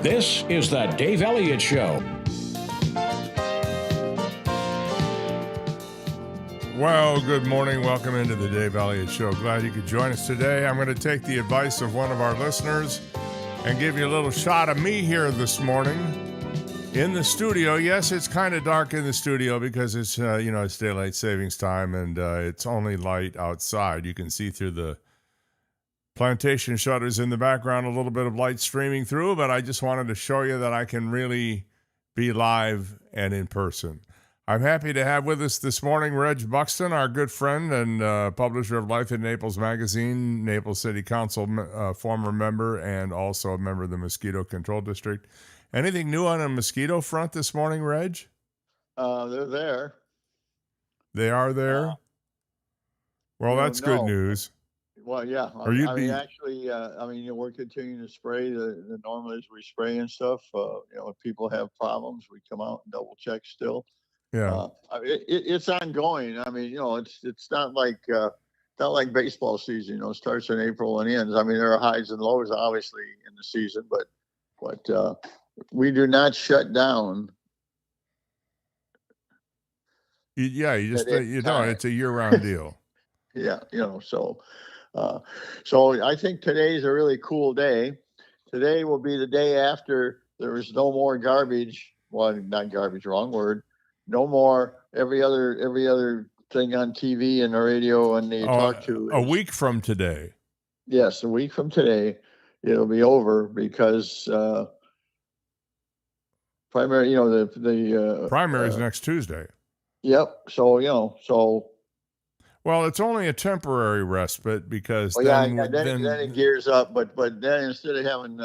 This is the Dave Elliott Show. Well, good morning. Welcome into the Dave Elliott Show. Glad you could join us today. I'm going to take the advice of one of our listeners and give you a little shot of me here this morning in the studio. Yes, it's kind of dark in the studio because it's, it's daylight savings time and it's only light outside. You can see through the plantation shutters in the background, a little bit of light streaming through, but I just wanted to show you that I can really be live and in person. I'm happy to have with us this morning Reg Buxton, our good friend and publisher of Life in Naples magazine, Naples City Council former member, and also a member of the Mosquito Control District. Anything new on a mosquito front this morning, Reg? They're there. They are there? Well, that's good news. Well, yeah. We're continuing to spray. The normal is we spray and stuff. If people have problems, we come out and double check still. Yeah. It's ongoing. It's not like baseball season. It starts in April and ends. There are highs and lows, obviously, in the season, but we do not shut down. It's a year-round deal. Yeah, so I think today's a really cool day. Today will be the day after there is no more garbage. Well, not garbage, wrong word. No more every other thing on TV and the radio and you talk to. A week from today. Yes, a week from today, it'll be over because primary. The primary is next Tuesday. Yep. So. Well, it's only a temporary respite because then it gears up. But then instead of having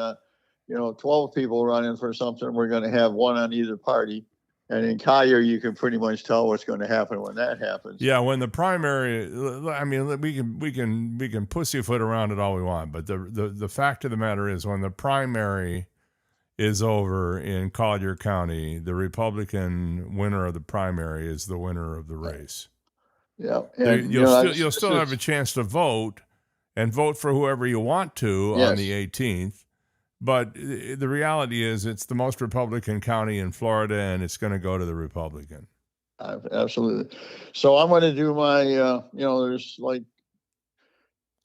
12 people running for something, we're going to have one on either party. And in Collier, you can pretty much tell what's going to happen when that happens. Yeah, when the primary, we can pussyfoot around it all we want, but the fact of the matter is, when the primary is over in Collier County, the Republican winner of the primary is the winner of the race. Yeah, you'll still have a chance to vote and vote for whoever you want to on the 18th. But the reality is, it's the most Republican county in Florida, and it's going to go to the Republican. Absolutely. So I'm going to do my, there's like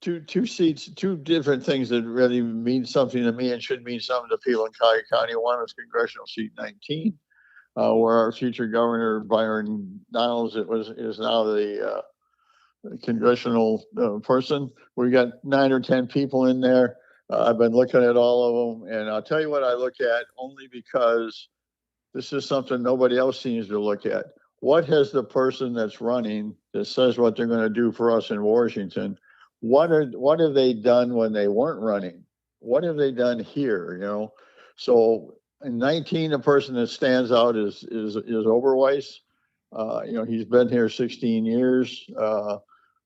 two seats, two different things that really mean something to me and should mean something to people in Collier County. One is congressional seat 19. Where our future governor, Byron Donalds, is now the congressional person. We got 9 or 10 people in there. I've been looking at all of them, and I'll tell you what I look at only because this is something nobody else seems to look at. What has the person that's running that says what they're going to do for us in Washington? What have they done when they weren't running? What have they done here? So. In 19, the person that stands out is Oberweis. He's been here 16 years,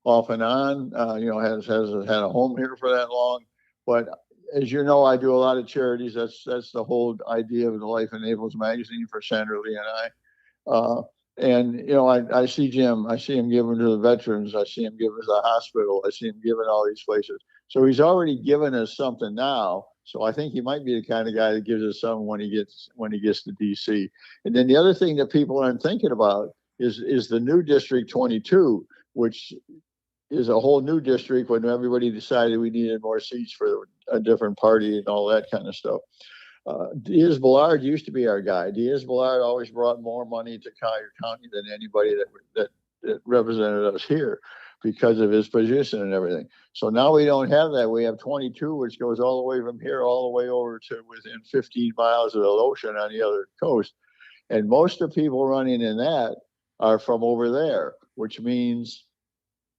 off and on. Has had a home here for that long. But as you know, I do a lot of charities. That's the whole idea of the Life in Naples magazine for Sandra Lee and I. I see Jim. I see him giving to the veterans. I see him giving to the hospital. I see him giving all these places. So he's already given us something now. So I think he might be the kind of guy that gives us something when he gets to DC. And then the other thing that people aren't thinking about is the new District 22, which is a whole new district when everybody decided we needed more seats for a different party and all that kind of stuff. Diaz-Balart used to be our guy. Diaz-Balart always brought more money to Collier County than anybody that represented us here, because of his position and everything. So now we don't have that. We have 22, which goes all the way from here all the way over to within 15 miles of the ocean on the other coast. And most of the people running in that are from over there, which means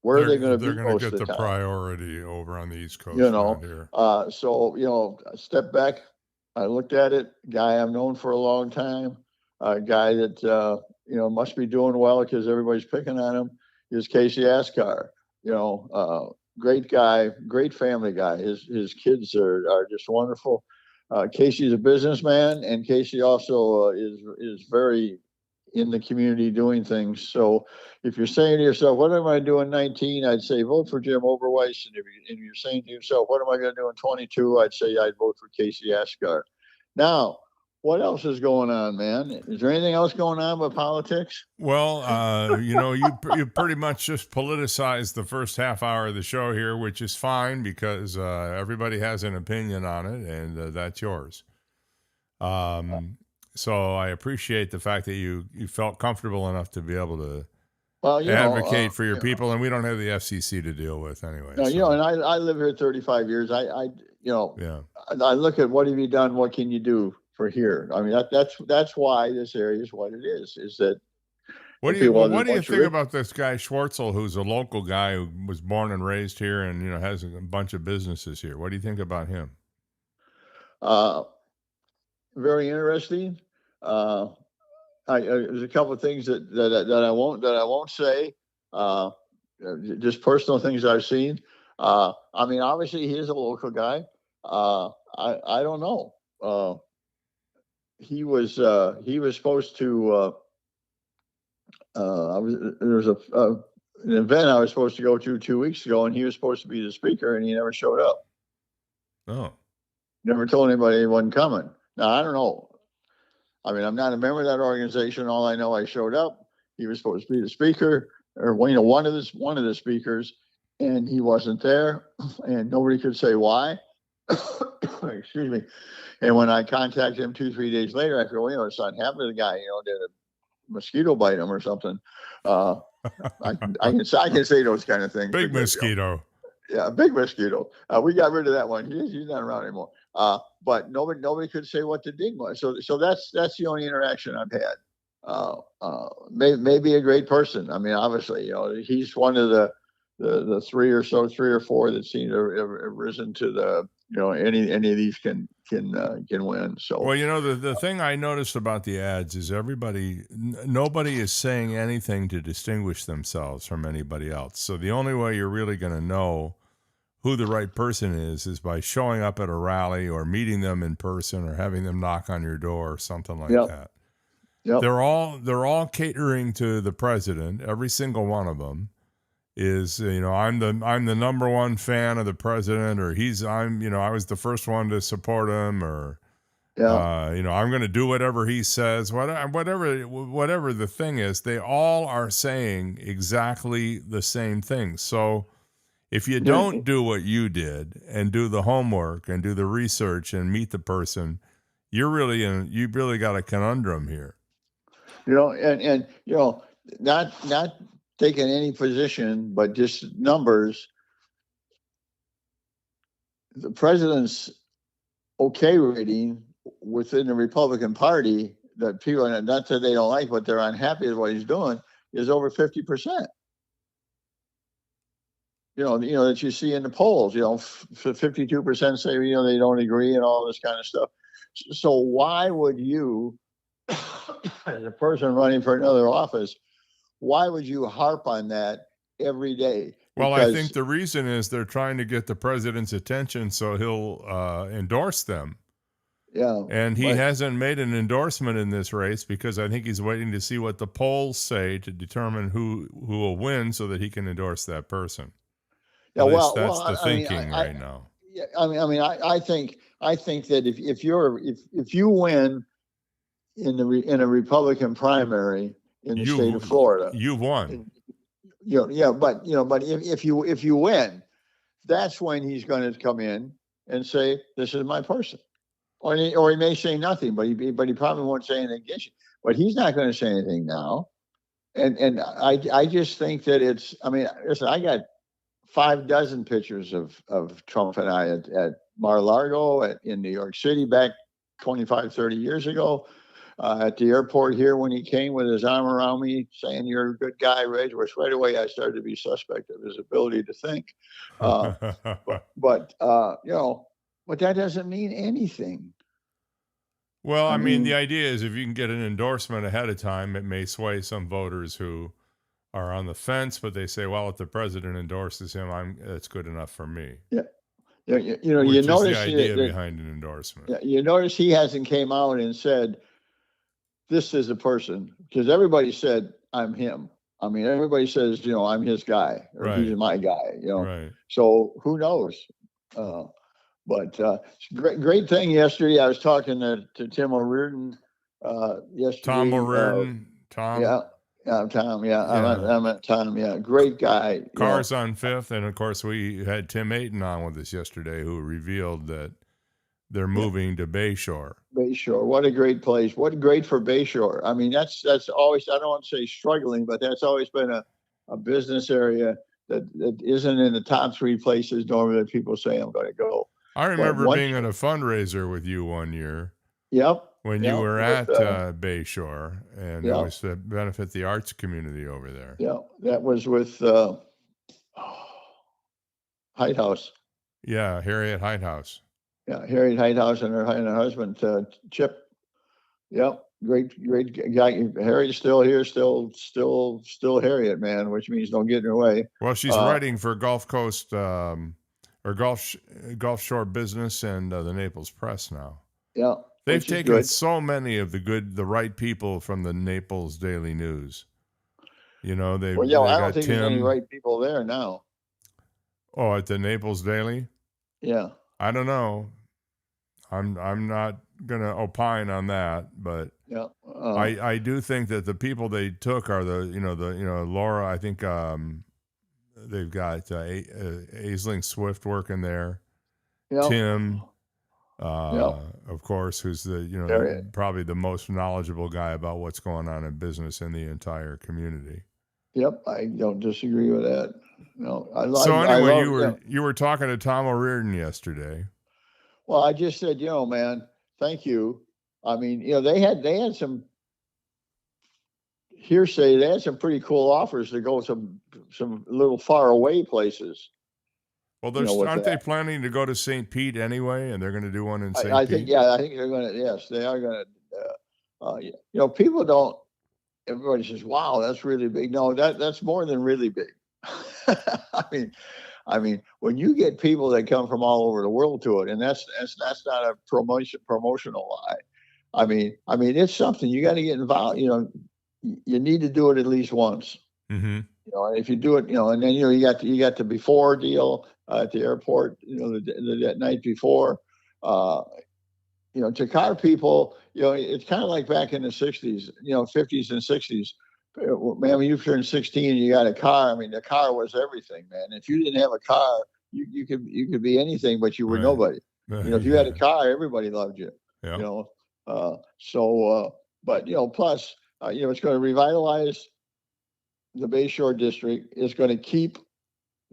where are they going to be most of the time? They're going to get the priority over on the East Coast. Here. Step back. I looked at it. Guy I've known for a long time. A guy that, must be doing well because everybody's picking on him. Is Casey Askar, great guy, great family guy. His kids are just wonderful. Casey's a businessman, and Casey also is very in the community doing things. So if you're saying to yourself, what am I doing 19? I'd say vote for Jim Oberweis. And if you're saying to yourself, what am I going to do in 22? I'd say I'd vote for Casey Askar. Now, what else is going on, man? Is there anything else going on with politics? Well, you pretty much just politicized the first half hour of the show here, which is fine because everybody has an opinion on it, and that's yours. So I appreciate the fact that you felt comfortable enough to be able to advocate for your people, and we don't have the FCC to deal with anyway. No, so. and I live here 35 years. I look at what have you done? What can you do for here? I mean, that's why this area is what it is. Is that what do you think about this guy Schwartzel, who's a local guy who was born and raised here, and has a bunch of businesses here? What do you think about him? Very interesting. There's a couple of things that I won't say. Just personal things I've seen. I mean, obviously he is a local guy. I don't know. He was supposed to. There was an event I was supposed to go to 2 weeks ago, and he was supposed to be the speaker, and he never showed up. Oh. Never told anybody he wasn't coming. Now, I don't know. I mean, I'm not a member of that organization. All I know, I showed up. He was supposed to be the speaker, or one of the speakers, and he wasn't there, and nobody could say why. Excuse me. And when I contacted him 2-3 days later, I figured, something happened to the guy. Did a mosquito bite him or something? I can say those kind of things. Big mosquito. Yeah, a big mosquito. We got rid of that one. He's not around anymore. But nobody could say what the ding was. So that's the only interaction I've had. Maybe a great person. I mean, obviously, he's one of the three or four that seem to have risen to the any of these can win. So well, the thing I noticed about the ads is nobody is saying anything to distinguish themselves from anybody else. So the only way you're really going to know who the right person is by showing up at a rally or meeting them in person or having them knock on your door or something like that. Yep. They're all catering to the president. Every single one of them is, I'm the number one fan of the president, or I was the first one to support him, or I'm going to do whatever he says, whatever the thing is. They all are saying exactly the same thing. So if you don't do what you did and do the homework and do the research and meet the person, you've really got a conundrum here. Not taking any position, but just numbers. The president's okay rating within the Republican Party, that people, not that they don't like, but they're unhappy with what he's doing, is over 50%. That you see in the polls, 52% say, they don't agree and all this kind of stuff. So why would you, as a person running for another office, why would you harp on that every day? Well, I think the reason is they're trying to get the president's attention so he'll endorse them. Yeah. And he hasn't made an endorsement in this race because I think he's waiting to see what the polls say to determine who will win so that he can endorse that person. Yeah, that's the thinking right now. Yeah, I think that if you win in a Republican primary in the state of Florida, you've won. But if you win, that's when he's going to come in and say, "This is my person," or he may say nothing, but he probably won't say anything against you. But he's not going to say anything now, and I just think that it's. I mean, listen, I got 6 pictures of Trump and I at Mar-a-Lago in New York City back 25, 30 years ago. At the airport here when he came with his arm around me saying, "You're a good guy, Reg," which right away I started to be suspect of his ability to think. But that doesn't mean anything. Well, I mean, the idea is if you can get an endorsement ahead of time, it may sway some voters who are on the fence, but they say, well, if the president endorses him, that's good enough for me. Yeah. You notice the idea behind an endorsement. Yeah, you notice he hasn't came out and said, "This is the person," because everybody said, "I'm him." I mean, everybody says, I'm his guy, or right. He's my guy, Right. So who knows? But great thing yesterday. I was talking to Tim O'Riordan yesterday. Tom O'Riordan. Tom. Yeah. Tom. Yeah, I met Tom. Yeah, great guy. Cars on Fifth, and of course we had Tim Ayton on with us yesterday, who revealed that they're moving to Bayshore. Bayshore, what a great place! What great for Bayshore. I mean, that's always, I don't want to say struggling, but that's always been a business area that isn't in the top 3 places normally that people say I'm going to go. I remember being at a fundraiser with you one year. Yep. When you were at Bayshore, and it was to benefit the arts community over there. Yeah, that was with Heighthouse. Yeah, Harriet Heighthouse. Yeah, Harriet Heighthouse and her husband, Chip. Yep, great guy. Harriet's still here, still Harriet, man, which means don't get in her way. Well, she's writing for Gulf Coast or Gulf Shore Business and the Naples Press now. Yeah. They've taken so many of the right people from the Naples Daily News. You know, I don't think there's any right people there now. Oh, at the Naples Daily? Yeah. I don't know. I'm not gonna opine on that, but yeah, I do think that the people they took are Laura. I think they've got Aisling Swift working there. Yep. Tim. Of course, who's probably the most knowledgeable guy about what's going on in business in the entire community. Yep, I don't disagree with that. No, you were talking to Tom O'Riordan yesterday. Well, I just said, man, thank you. I mean, they had some hearsay. They had some pretty cool offers to go some little far away places. Well, aren't they planning to go to St. Pete anyway, and they're going to do one in St. Pete? I think they're going to. Yes, they are going to. People don't. Everybody says, "Wow, that's really big." No, that's more than really big. I mean, when you get people that come from all over the world to it, and that's not a promotional lie. I mean, it's something you got to get involved. You need to do it at least once. Mm-hmm. If you do it, and then you got the before deal at the airport, that night before. To car people, it's kind of like back in the 60s, 50s and 60s. Man, when you turned 16 and you got a car, I mean, the car was everything, man. If you didn't have a car, you could be anything, but you were nobody. If you had a car, everybody loved you. Yeah. But plus, it's going to revitalize the Bayshore district. It's going to keep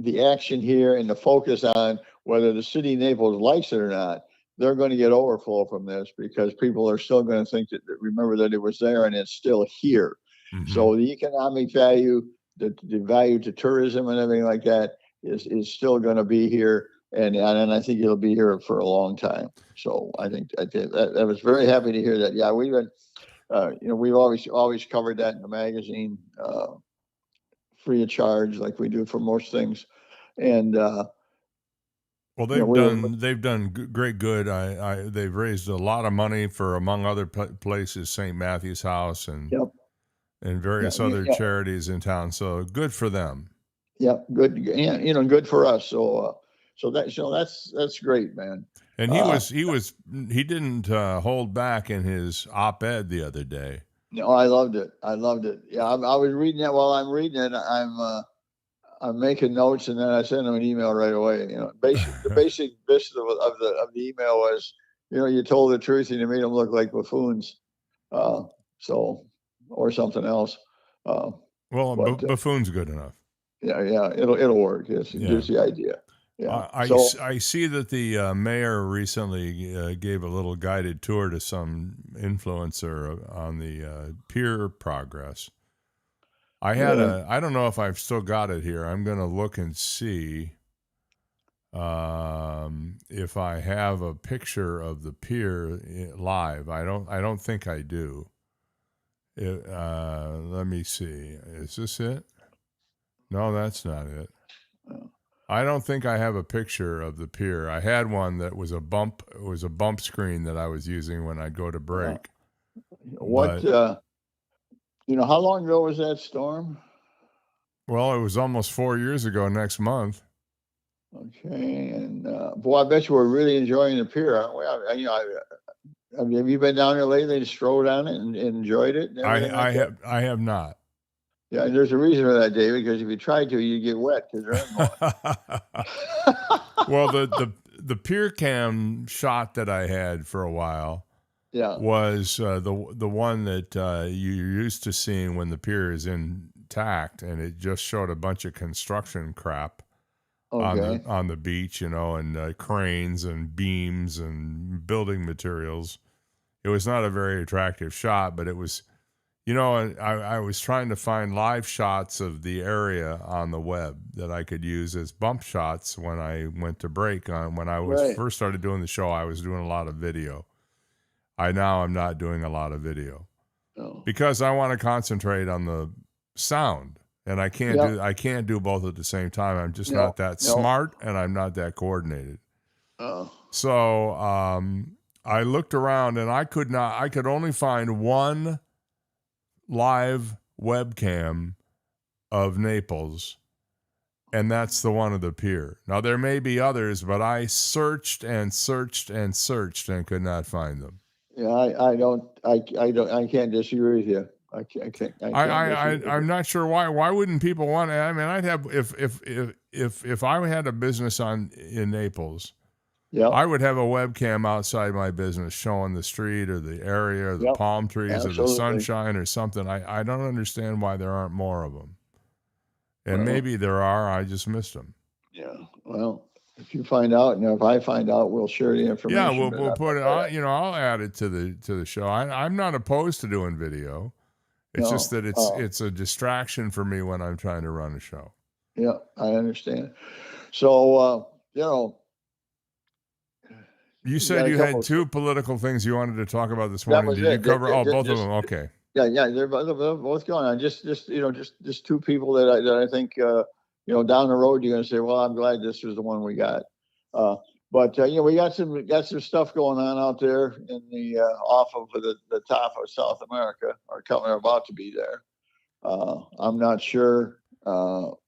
the action here and the focus on whether the city of Naples likes it or not. They're going to get overflow from this because people are still going to think that remember that it was there and it's still here. Mm-hmm. So the economic value, the value to tourism and everything like that is still going to be here, and I think it'll be here for a long time. So I was very happy to hear that. Yeah, we've been, we've always covered that in the magazine, free of charge, like we do for most things, and. Well, they've done great good. They've raised a lot of money for, among other places, St. Matthew's House and various other charities in town. So good for them. Yeah, good. Yeah, good for us. So that's great, man. And he didn't hold back in his op-ed the other day. No, I loved it. Yeah, I was reading it. While I'm reading it, I'm making notes, and then I send them an email right away. The basic gist of the email was, you told the truth and you made them look like buffoons, or something else. Buffoon's good enough. Yeah, it'll work. Yes, gives the idea. Yeah. I see that the mayor recently gave a little guided tour to some influencer on the pier progress. I don't know if I've still got it here. I'm going to look and see if I have a picture of the pier live. I don't think I do. Let me see. Is this it? No, that's not it. I don't think I have a picture of the pier. I had one that was a bump. It was a bump screen that I was using when I'd go to break. How long ago was that storm? Well, it was almost 4 years ago next month. Okay, and boy, I bet you we're really enjoying the pier, aren't we? Have you been down there lately to stroll down it and enjoyed it and everything like that? I have not. Yeah, and there's a reason for that, David, because if you tried to, you'd get wet because there ain't one. Well, the pier cam shot that I had for a while Yeah. was the one that you're used to seeing when the pier is intact, and it just showed a bunch of construction crap Okay. on the beach, and cranes and beams and building materials. It was not a very attractive shot, but it was, I was trying to find live shots of the area on the web that I could use as bump shots when I went to break. When I was Right. first started doing the show, I was doing a lot of video. I'm not doing a lot of video No. because I want to concentrate on the sound, and I can't do both at the same time. I'm just not that smart, and I'm not that coordinated. Oh. So I looked around, and I could only find one live webcam of Naples, and that's the one of the pier. Now there may be others, but I searched and searched and searched and could not find them. Yeah, I can't disagree with you. I can't. I'm not sure why. Why wouldn't people want to? I mean, I'd have if I had a business in Naples. Yeah. I would have a webcam outside my business showing the street or the area or the palm trees or the sunshine or something. I don't understand why there aren't more of them. And maybe there are. I just missed them. Yeah. Well, if you find out, and if I find out, we'll share the information. Yeah, we'll put it. I'll add it to the show. I'm not opposed to doing video. It's just that it's a distraction for me when I'm trying to run a show. Yeah, I understand. So you said you had two political things you wanted to talk about this morning. Did you cover both of them? Okay. Yeah, they're both going on. Just two people that I think down the road you're going to say, well, I'm glad this was the one we got. But we got some stuff going on out there in the off of the top of South America, or about to be there. I'm not sure.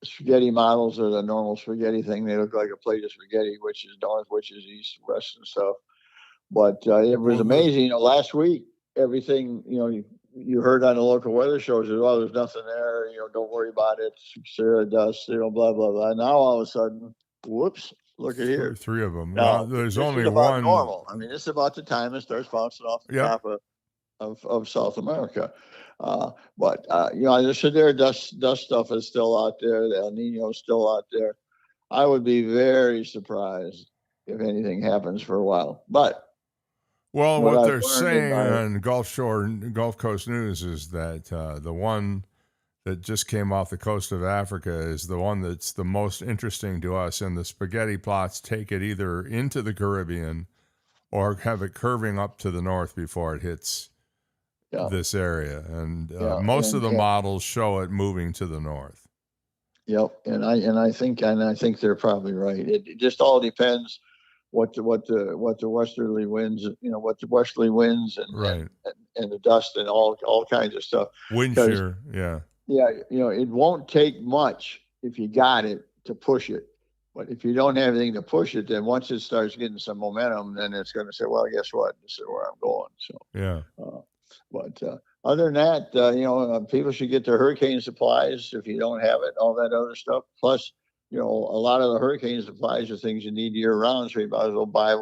Spaghetti models are the normal spaghetti thing. They look like a plate of spaghetti, which is north, which is east, west, and stuff. But it was amazing. Last week, everything you heard on the local weather shows is, well, there's nothing there. Don't worry about it. Sarah dust. Blah blah blah. Now all of a sudden, whoops! Look at here. Three of them. Now, there's this only is about one. Normal. I mean, it's about the time it starts bouncing off the top of South America. But so their dust stuff is still out there. The El Nino is still out there. I would be very surprised if anything happens for a while. But what they're saying on Gulf Coast News is that the one that just came off the coast of Africa is the one that's the most interesting to us, and the spaghetti plots take it either into the Caribbean or have it curving up to the north before it hits this area. And most of the models show it moving to the north. Yep, and I think they're probably right. It just all depends what the westerly winds, what the westerly winds and the dust and all kinds of stuff. Wind shear, yeah. Yeah, it won't take much if you got it to push it. But if you don't have anything to push it, then once it starts getting some momentum, then it's going to say, well, guess what? This is where I'm going. So yeah. But other than that, people should get their hurricane supplies if you don't have it, all that other stuff. Plus, a lot of the hurricane supplies are things you need year round, so you might as well buy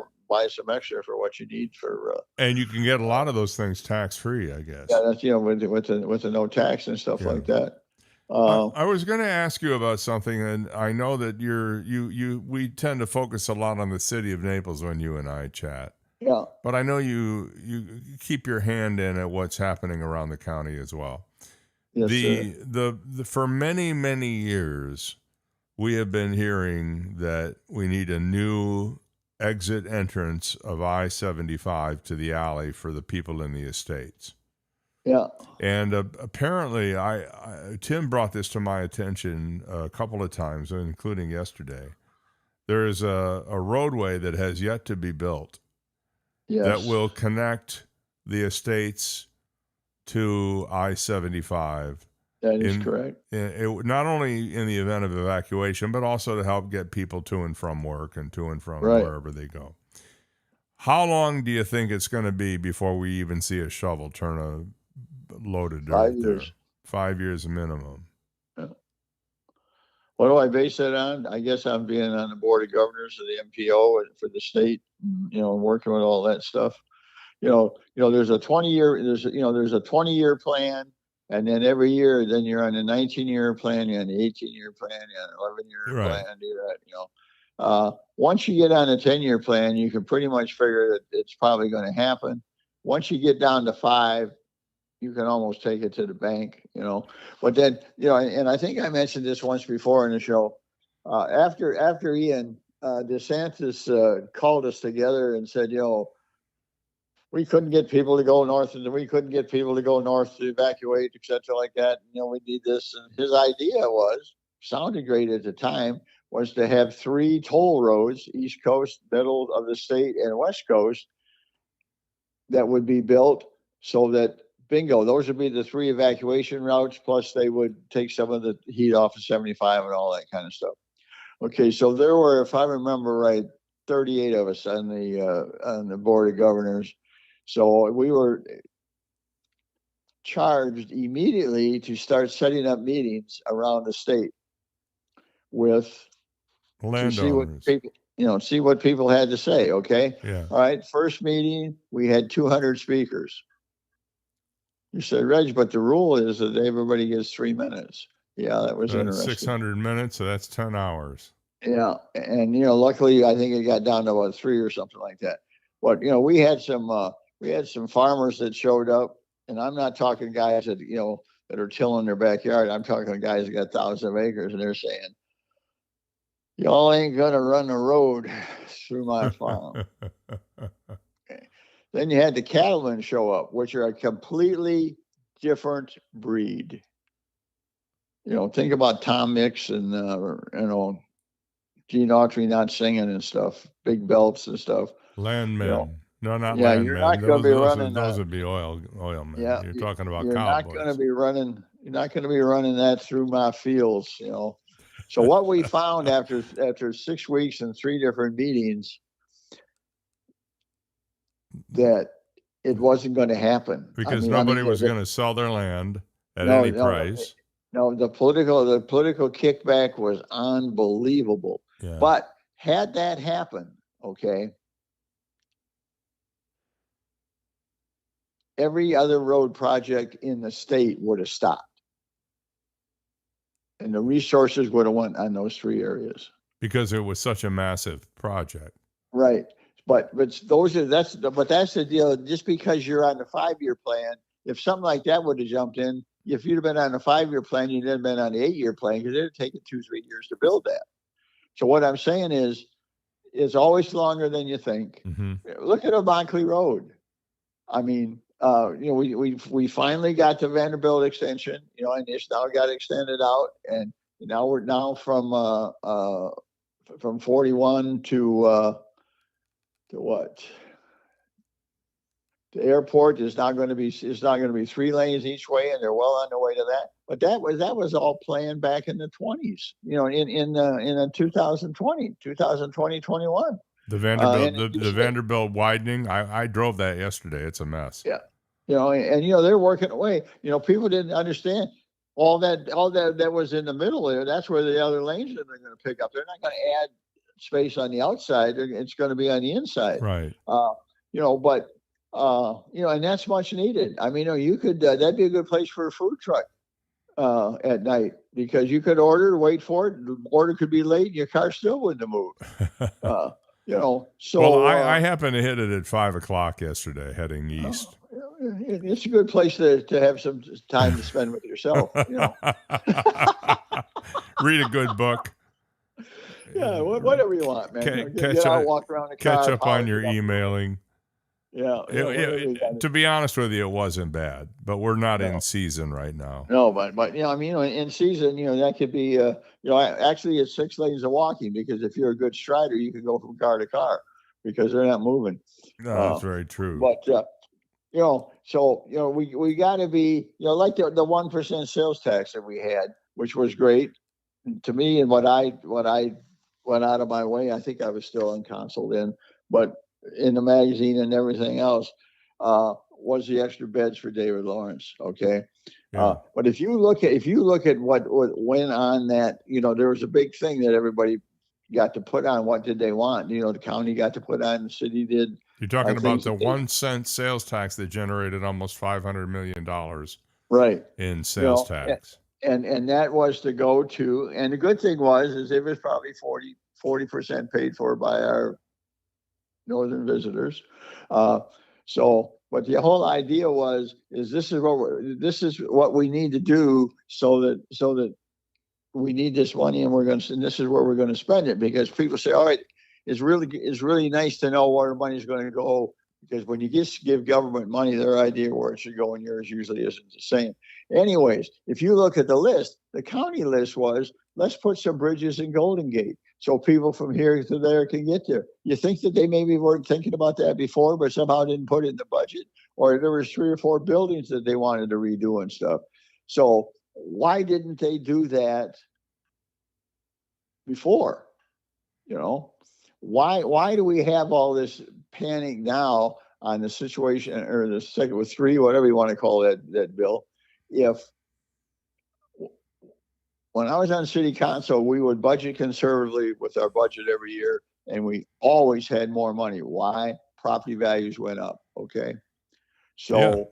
some extra for what you need for. And you can get a lot of those things tax free, I guess. Yeah, that's with the no tax and stuff like that. I was going to ask you about something, and I know that we tend to focus a lot on the city of Naples when you and I chat. Yeah. But I know you keep your hand in at what's happening around the county as well. Yes, sir. For many, many years, we have been hearing that we need a new exit entrance of I-75 to the alley for the people in the estates. Yeah. And apparently, Tim brought this to my attention a couple of times, including yesterday. There is a roadway that has yet to be built. Yes. That will connect the estates to I-75 That is correct. Not only in the event of evacuation, but also to help get people to and from work and to and from Right. wherever they go. How long do you think it's going to be before we even see a shovel turn a load of dirt 5 there? years. 5 years minimum. Yeah. What do I base that on? I guess I'm being on the board of governors of the MPO for the state, working with all that stuff. There's a 20-year, there's a 20-year plan, and then every year, then you're on a 19-year plan, you're on the 18-year plan, you're on an 11-year Right. plan, do that. Once you get on a 10-year plan, you can pretty much figure that it's probably going to happen. Once you get down to 5, you can almost take it to the bank, But then, and I think I mentioned this once before in the show. After Ian, DeSantis called us together and said, we couldn't get people to go north, and we couldn't get people to go north to evacuate, et cetera, like that. We need this. And his idea sounded great at the time, was to have 3 toll roads, East Coast, middle of the state, and West Coast, that would be built so that, bingo, those would be the 3 evacuation routes, plus they would take some of the heat off of 75 and all that kind of stuff. Okay, so there were, if I remember right, 38 of us on the board of governors. So we were charged immediately to start setting up meetings around the state with landowners. To see what people had to say. Okay. Yeah. All right. First meeting, we had 200 speakers. You said, Reg, but the rule is that everybody gets 3 minutes. Yeah, that was interesting. 600 minutes, so that's 10 hours. Yeah, and luckily, I think it got down to about 3 or something like that. But we had some farmers that showed up, and I'm not talking guys that that are tilling their backyard. I'm talking guys that got thousands of acres, and they're saying, "Y'all ain't gonna run a road through my farm." Okay. Then you had the cattlemen show up, which are a completely different breed. Think about Tom Mix and Gene Autry not singing and stuff, big belts and stuff. Landmen. No, not yeah, landmen. You're not going to be running. Those would be oil men. Yeah, you're talking about you're cowboys. Not going to be running. You're not going to be running that through my fields. So what we found after 6 weeks and 3 different meetings, that it wasn't going to happen because nobody was going to sell their land at any price. No, the political kickback was unbelievable. Yeah. But had that happened, okay, every other road project in the state would have stopped, and the resources would have went on those 3 areas because it was such a massive project. Right, but that's the deal. Just because you're on the 5-year plan, if something like that would have jumped in. If you'd have been on the 5-year plan, you'd have been on the 8-year plan, because it'd taken 2-3 years to build that. So what I'm saying is, it's always longer than you think. Mm-hmm. Look at Obankley Road. I mean, we finally got the Vanderbilt extension, and it's now got extended out, and now we're from 41 to what? The airport is not going to be 3 lanes each way, and they're well on their way to that. But that was all planned back in the 20s, in 2020, 21. The Vanderbilt, the Vanderbilt widening. I drove that yesterday. It's a mess. Yeah, they're working away. People didn't understand all that was in the middle there. That's where the other lanes that they're going to pick up. They're not going to add space on the outside. It's going to be on the inside. Right. And that's much needed. I mean, you could, that'd be a good place for a food truck at night, because you could wait for it. The order could be late and your car still wouldn't have moved. So. Well, I happened to hit it at 5:00 yesterday, heading east. It's a good place to have some time to spend with yourself. Read a good book. Yeah, whatever you want, man. Get out, walk around the car. Catch up on your emailing. Yeah. To be honest with you, it wasn't bad, but we're not in season right now. No, but in season, that could be, actually it's 6 lanes of walking, because if you're a good strider, you can go from car to car because they're not moving. No, that's very true. But So we got to be, like the 1% sales tax that we had, which was great to me, and what I went out of my way. I think I was still in console then, but in the magazine and everything else, was the extra beds for David Lawrence. Okay. Yeah. But if you look at what went on, that, there was a big thing that everybody got to put on. What did they want? The county got to put on, the city did. You're talking about Things the that they, 1 cent sales tax that generated almost $500 million right. in sales tax. And that was to go to, and the good thing is it was probably 40% paid for by our northern visitors. But the whole idea is this is what we need to do, so that we need this money, and this is where we're going to spend it, because people say, all right, it's really nice to know where money is going to go, because when you just give government money, their idea where it should go and yours usually isn't the same. Anyways, if you look at the list, the county list was, let's put some bridges in Golden Gate so people from here to there can get there. You think that they maybe weren't thinking about that before, but somehow didn't put it in the budget, or there was 3 or 4 buildings that they wanted to redo and stuff. So why didn't they do that before? Why do we have all this panic now on the situation, or the second with 3, whatever you want to call that bill? If when I was on city council, we would budget conservatively with our budget every year, and we always had more money. Why? Property values went up. Okay. So,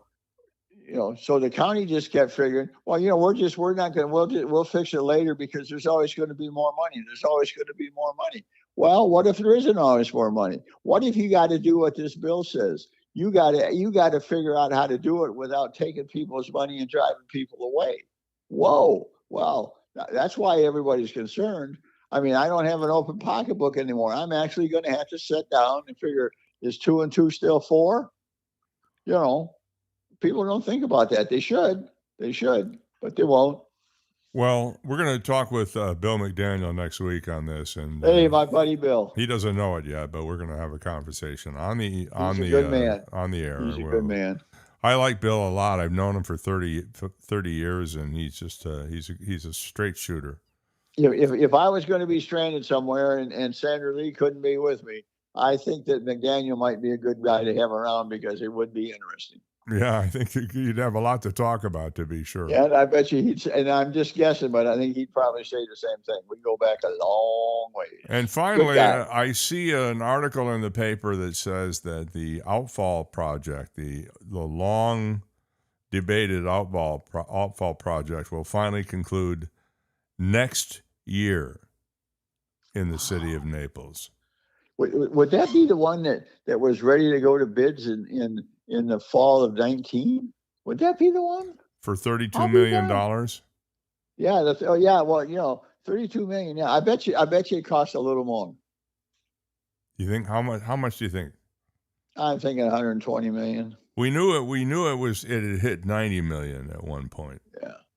so the county just kept figuring, well, we're not going to, we'll fix it later, because there's always going to be more money. There's always going to be more money. Well, what if there isn't always more money? What if you got to do what this bill says? You got to figure out how to do it without taking people's money and driving people away. Whoa. Well, that's why everybody's concerned. I mean, I don't have an open pocketbook anymore. I'm actually going to have to sit down and figure, is 2 and 2 still 4? People don't think about that. They should, but they won't. Well, we're going to talk with Bill McDaniel next week on this, and hey, my buddy Bill. He doesn't know it yet, but we're going to have a conversation on the air. He's a good man. I like Bill a lot. I've known him for 30 years, and he's just he's a straight shooter. If I was going to be stranded somewhere and Sandra Lee couldn't be with me, I think that McDaniel might be a good guy to have around, because it would be interesting. Yeah, I think you'd have a lot to talk about, to be sure. Yeah, and I bet you and I'm just guessing, but I think he'd probably say the same thing. We go back a long way. And finally, I see an article in the paper that says that the Outfall project, the long debated Outfall project, will finally conclude next year in the city of Naples. Would that be the one that was ready to go to bids in the fall of 19? Would that be the one? For $32 million? Yeah, well, $32 million. Yeah, I bet you it costs a little more. You think how much do you think? I'm thinking $120 million. We knew it had hit $90 million at one point.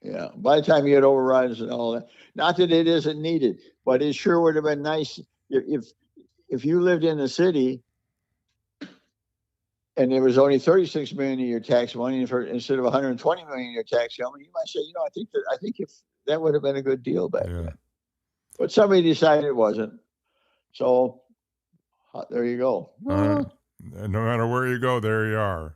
Yeah. By the time you get overrides and all that, not that it isn't needed, but it sure would have been nice if you lived in the city and there was only $36 million in your tax money instead of $120 million in your tax money. You might say, I think if that would have been a good deal back then. But somebody decided it wasn't. So there you go. All right. No matter where you go, there you are.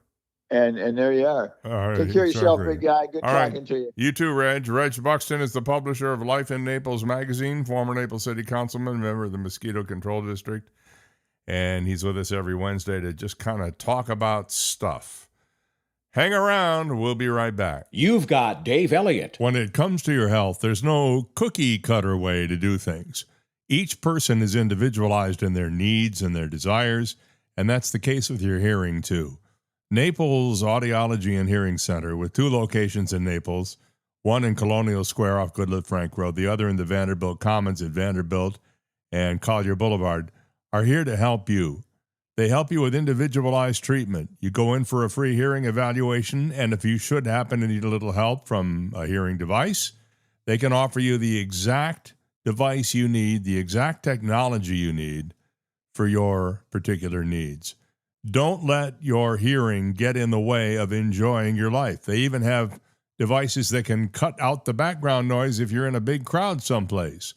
And there you are. Right, take care of yourself, big guy. Good talking to you. You too, Reg. Reg Buxton is the publisher of Life in Naples magazine, former Naples City Councilman, member of the Mosquito Control District. And he's with us every Wednesday to just kind of talk about stuff. Hang around. We'll be right back. You've got Dave Elliott. When it comes to your health, there's no cookie cutter way to do things. Each person is individualized in their needs and their desires, and that's the case with your hearing, too. Naples Audiology and Hearing Center, with 2 locations in Naples, one in Colonial Square off Goodlette Frank Road, the other in the Vanderbilt Commons at Vanderbilt and Collier Boulevard, are here to help you. They help you with individualized treatment. You go in for a free hearing evaluation, and if you should happen to need a little help from a hearing device, they can offer you the exact device you need, the exact technology you need for your particular needs. Don't let your hearing get in the way of enjoying your life. They even have devices that can cut out the background noise if you're in a big crowd someplace.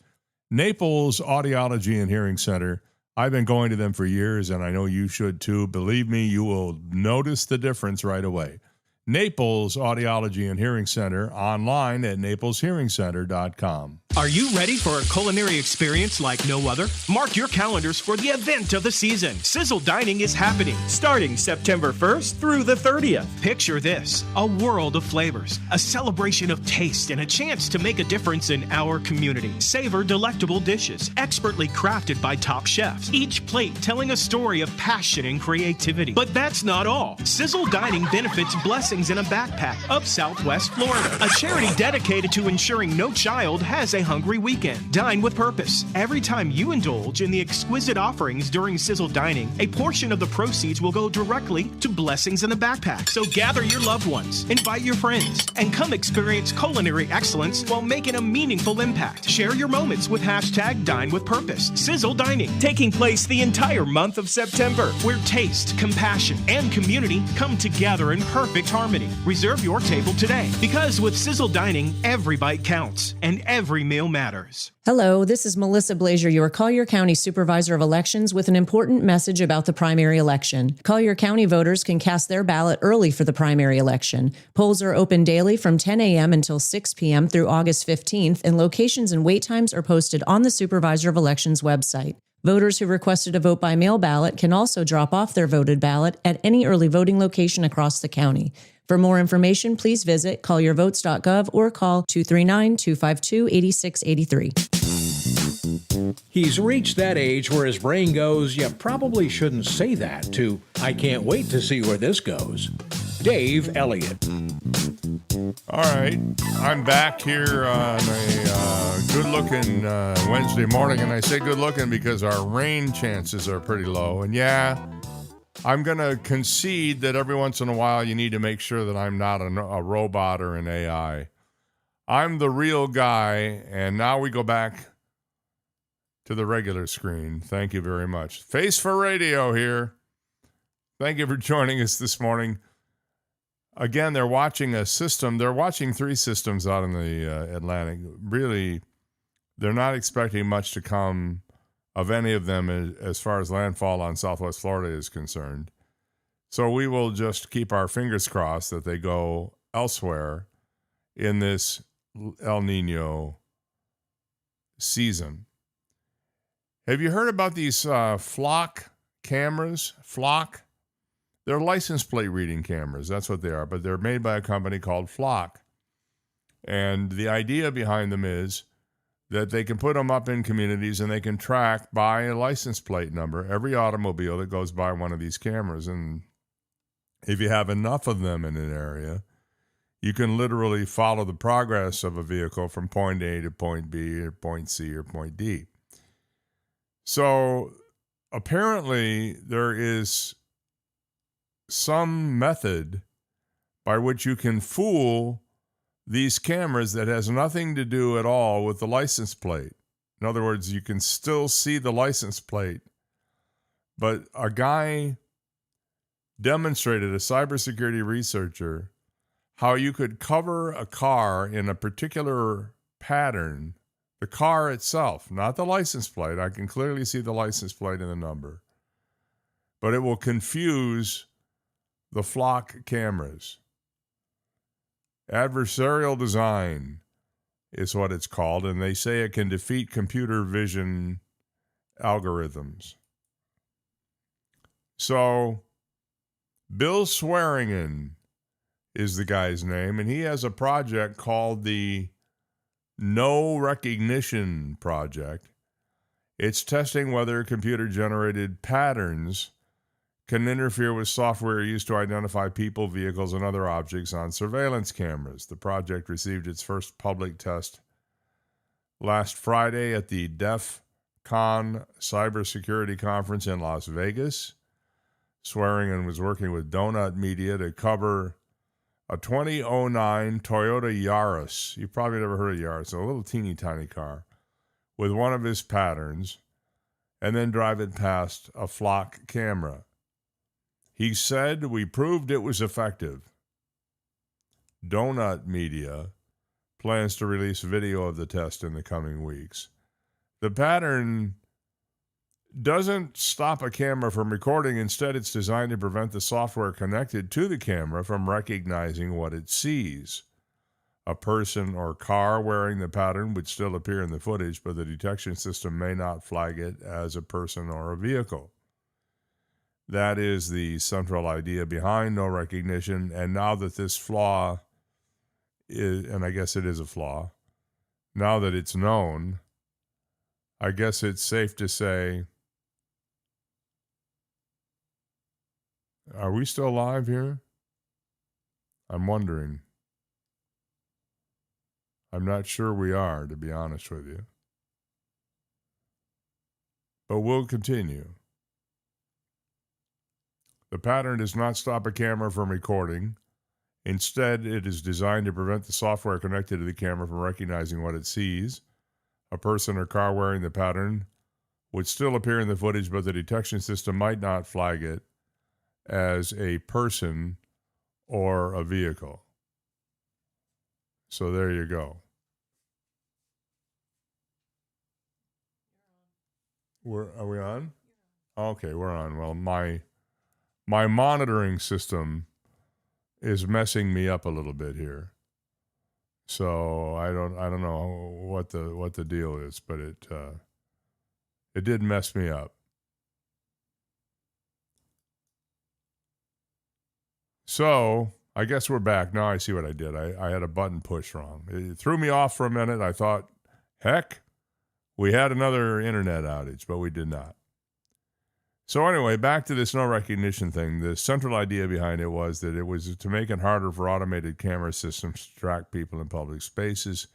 Naples Audiology and Hearing Center. I've been going to them for years, and I know you should too. Believe me, you will notice the difference right away. Naples Audiology and Hearing Center, online at napleshearingcenter.com. Are you ready for a culinary experience like no other? Mark your calendars for the event of the season. Sizzle Dining is happening starting September 1st through the 30th. Picture this, a world of flavors, a celebration of taste, and a chance to make a difference in our community. Savor delectable dishes, expertly crafted by top chefs, each plate telling a story of passion and creativity. But that's not all. Sizzle Dining benefits Blessings in a Backpack of Southwest Florida, a charity dedicated to ensuring no child has a hungry weekend. Dine with purpose. Every time you indulge in the exquisite offerings during Sizzle Dining, a portion of the proceeds will go directly to Blessings in a Backpack. So gather your loved ones, invite your friends, and come experience culinary excellence while making a meaningful impact. Share your moments with hashtag Dine with Purpose. Sizzle Dining, taking place the entire month of September, where taste, compassion, and community come together in perfect harmony. Reserve your table today, because with Sizzle Dining, every bite counts and every meal matters. Hello, this is Melissa Blazier, your Collier County Supervisor of Elections, with an important message about the primary election. Collier County voters can cast their ballot early for the primary election. Polls are open daily from 10 a.m. until 6 p.m. through August 15th, and locations and wait times are posted on the Supervisor of Elections website. Voters who requested a vote by mail ballot can also drop off their voted ballot at any early voting location across the county. For more information, please visit colliervotes.gov or call 239-252-8683. He's reached that age where his brain goes, you probably shouldn't say that, to I can't wait to see where this goes. Dave Elliott. All right, I'm back here on a good-looking Wednesday morning, and I say good-looking because our rain chances are pretty low. And yeah, I'm going to concede that every once in a while you need to make sure that I'm not a robot or an AI. I'm the real guy, and now we go back to the regular screen. Thank you very much. Face for Radio here. Thank you for joining us this morning. Again, they're watching a system. They're watching 3 systems out in the Atlantic. Really, they're not expecting much to come of any of them as far as landfall on Southwest Florida is concerned. So we will just keep our fingers crossed that they go elsewhere in this El Nino season. Have you heard about these flock cameras? Flock? They're license plate reading cameras. That's what they are. But they're made by a company called Flock. And the idea behind them is that they can put them up in communities and they can track by a license plate number every automobile that goes by one of these cameras. And if you have enough of them in an area, you can literally follow the progress of a vehicle from point A to point B or point C or point D. So apparently there is some method by which you can fool these cameras that has nothing to do at all with the license plate. In other words, you can still see the license plate, but a guy demonstrated, a cybersecurity researcher, how you could cover a car in a particular pattern, the car itself, not the license plate. I can clearly see the license plate and the number, but it will confuse the Flock cameras. Adversarial design is what it's called, and they say it can defeat computer vision algorithms. So, Bill Swearingen is the guy's name, and he has a project called the No Recognition Project. It's testing whether computer-generated patterns can interfere with software used to identify people, vehicles, and other objects on surveillance cameras. The project received its first public test last Friday at the DEF CON Cybersecurity Conference in Las Vegas. Swearingen was working with Donut Media to cover a 2009 Toyota Yaris. You've probably never heard of Yaris. A little teeny tiny car with one of his patterns, and then drive it past a Flock camera. He said, "We proved it was effective." Donut Media plans to release video of the test in the coming weeks. The pattern doesn't stop a camera from recording. Instead, it's designed to prevent the software connected to the camera from recognizing what it sees. A person or car wearing the pattern would still appear in the footage, but the detection system may not flag it as a person or a vehicle. That is the central idea behind no recognition. And now that this flaw is, and I guess it is a flaw, now that it's known, I guess it's safe to say, are we still live here? I'm wondering. I'm not sure we are, to be honest with you. But we'll continue. The pattern does not stop a camera from recording. Instead, it is designed to prevent the software connected to the camera from recognizing what it sees. A person or car wearing the pattern would still appear in the footage, but the detection system might not flag it as a person or a vehicle. So there you go. Are we on? Okay, we're on. Well, my monitoring system is messing me up a little bit here. So I don't know what the deal is, but it did mess me up. So I guess we're back. Now I see what I did. I had a button push wrong. It threw me off for a minute. I thought, heck, we had another internet outage, but we did not. So anyway, back to this no recognition thing. The central idea behind it was that it was to make it harder for automated camera systems to track people in public spaces.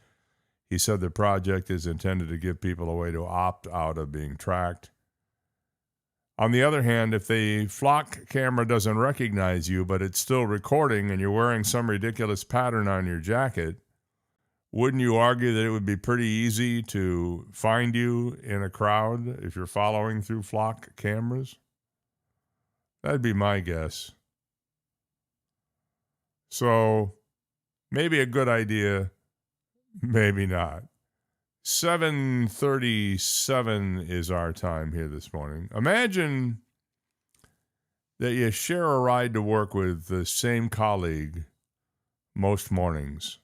He said the project is intended to give people a way to opt out of being tracked. On the other hand, if the flock camera doesn't recognize you, but it's still recording and you're wearing some ridiculous pattern on your jacket, wouldn't you argue that it would be pretty easy to find you in a crowd if you're following through flock cameras? That'd be my guess. So maybe a good idea, maybe not. 7:37 is our time here this morning. Imagine that you share a ride to work with the same colleague most mornings.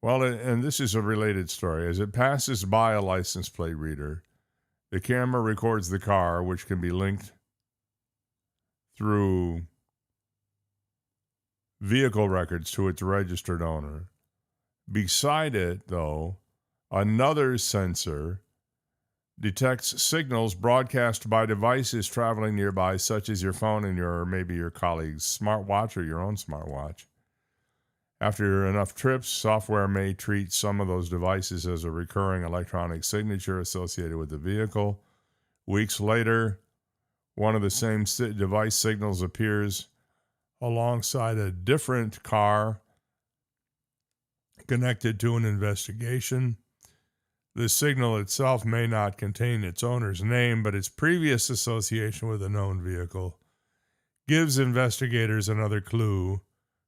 Well, and this is a related story. As it passes by a license plate reader, the camera records the car, which can be linked through vehicle records to its registered owner. Beside it, though, another sensor detects signals broadcast by devices traveling nearby, such as your phone and maybe your colleague's smartwatch or your own smartwatch. After enough trips, software may treat some of those devices as a recurring electronic signature associated with the vehicle. Weeks later, one of the same device signals appears alongside a different car connected to an investigation. The signal itself may not contain its owner's name, but its previous association with a known vehicle gives investigators another clue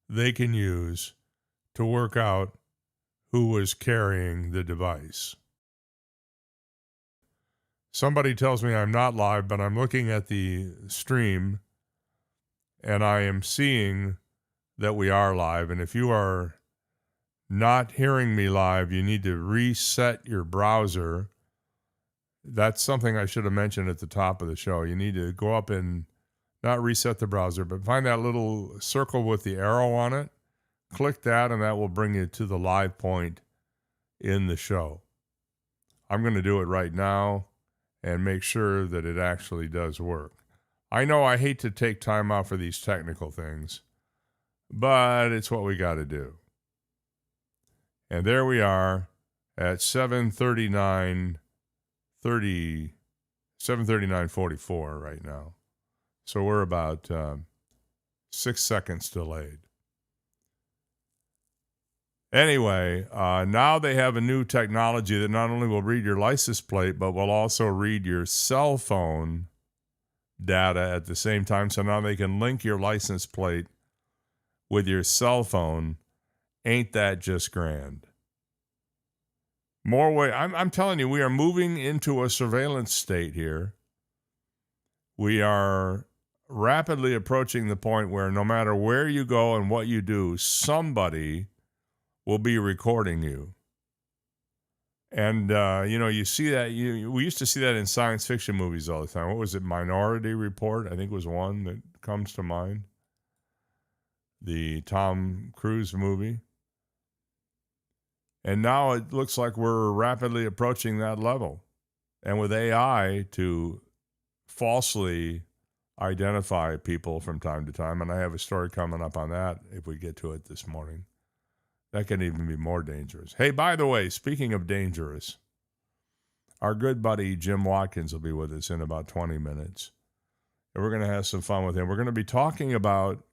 they can use to work out who was carrying the device. Somebody tells me I'm not live, but I'm looking at the stream and I am seeing that we are live. And if you are not hearing me live, you need to reset your browser. That's something I should have mentioned at the top of the show. You need to go up and not reset the browser, but find that little circle with the arrow on it. Click that, and that will bring you to the live point in the show. I'm going to do it right now and make sure that it actually does work. I know I hate to take time out for these technical things, but it's what we got to do. And there we are at 7:39:44 right now. So we're about 6 seconds delayed. Anyway, now they have a new technology that not only will read your license plate, but will also read your cell phone data at the same time. So now they can link your license plate with your cell phone. Ain't that just grand? More way. I'm telling you, we are moving into a surveillance state here. We are rapidly approaching the point where no matter where you go and what you do, somebody will be recording you. And, you see that. We used to see that in science fiction movies all the time. What was it? Minority Report, I think was one that comes to mind. The Tom Cruise movie. And now it looks like we're rapidly approaching that level. And with AI to falsely identify people from time to time, and I have a story coming up on that if we get to it this morning, that can even be more dangerous. Hey, by the way, speaking of dangerous, our good buddy Jim Watkins will be with us in about 20 minutes. And we're going to have some fun with him. We're going to be talking about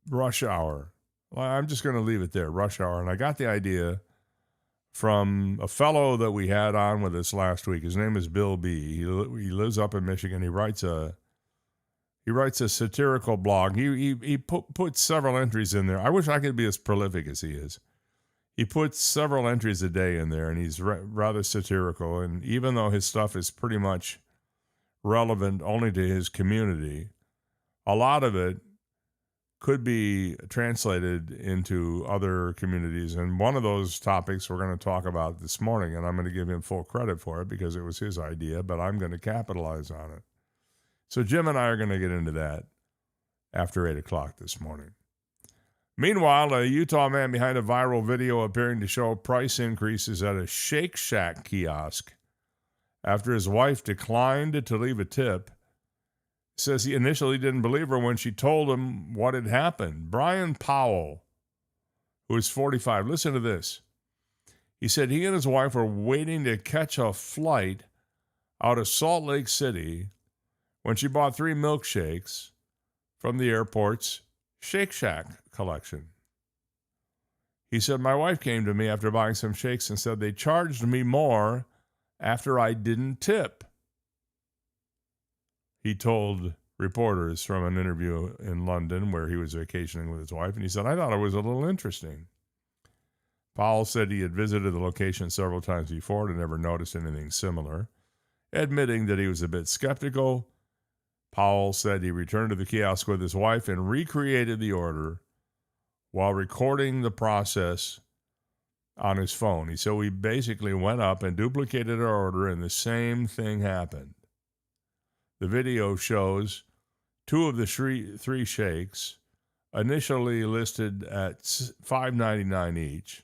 rush hour. Well, I'm just going to leave it there, rush hour. And I got the idea from a fellow that we had on with us last week. His name is Bill B. He lives up in Michigan. He writes a satirical blog. He put several entries in there. I wish I could be as prolific as he is. He puts several entries a day in there, and he's rather satirical. And even though his stuff is pretty much relevant only to his community, a lot of it could be translated into other communities. And one of those topics we're going to talk about this morning, and I'm going to give him full credit for it because it was his idea, but I'm going to capitalize on it. So Jim and I are going to get into that after 8 o'clock this morning. Meanwhile, a Utah man behind a viral video appearing to show price increases at a Shake Shack kiosk after his wife declined to leave a tip says he initially didn't believe her when she told him what had happened. Brian Powell, who is 45, listen to this. He said he and his wife were waiting to catch a flight out of Salt Lake City when she bought 3 milkshakes from the airport's Shake Shack collection. He said, my wife came to me after buying some shakes and said they charged me more after I didn't tip. He told reporters from an interview in London where he was vacationing with his wife, and he said, I thought it was a little interesting. Powell said he had visited the location several times before and never noticed anything similar. Admitting that he was a bit skeptical, Powell said he returned to the kiosk with his wife and recreated the order while recording the process on his phone. He said, we basically went up and duplicated our order, and the same thing happened. The video shows 2 of the 3 shakes, initially listed at $5.99 each.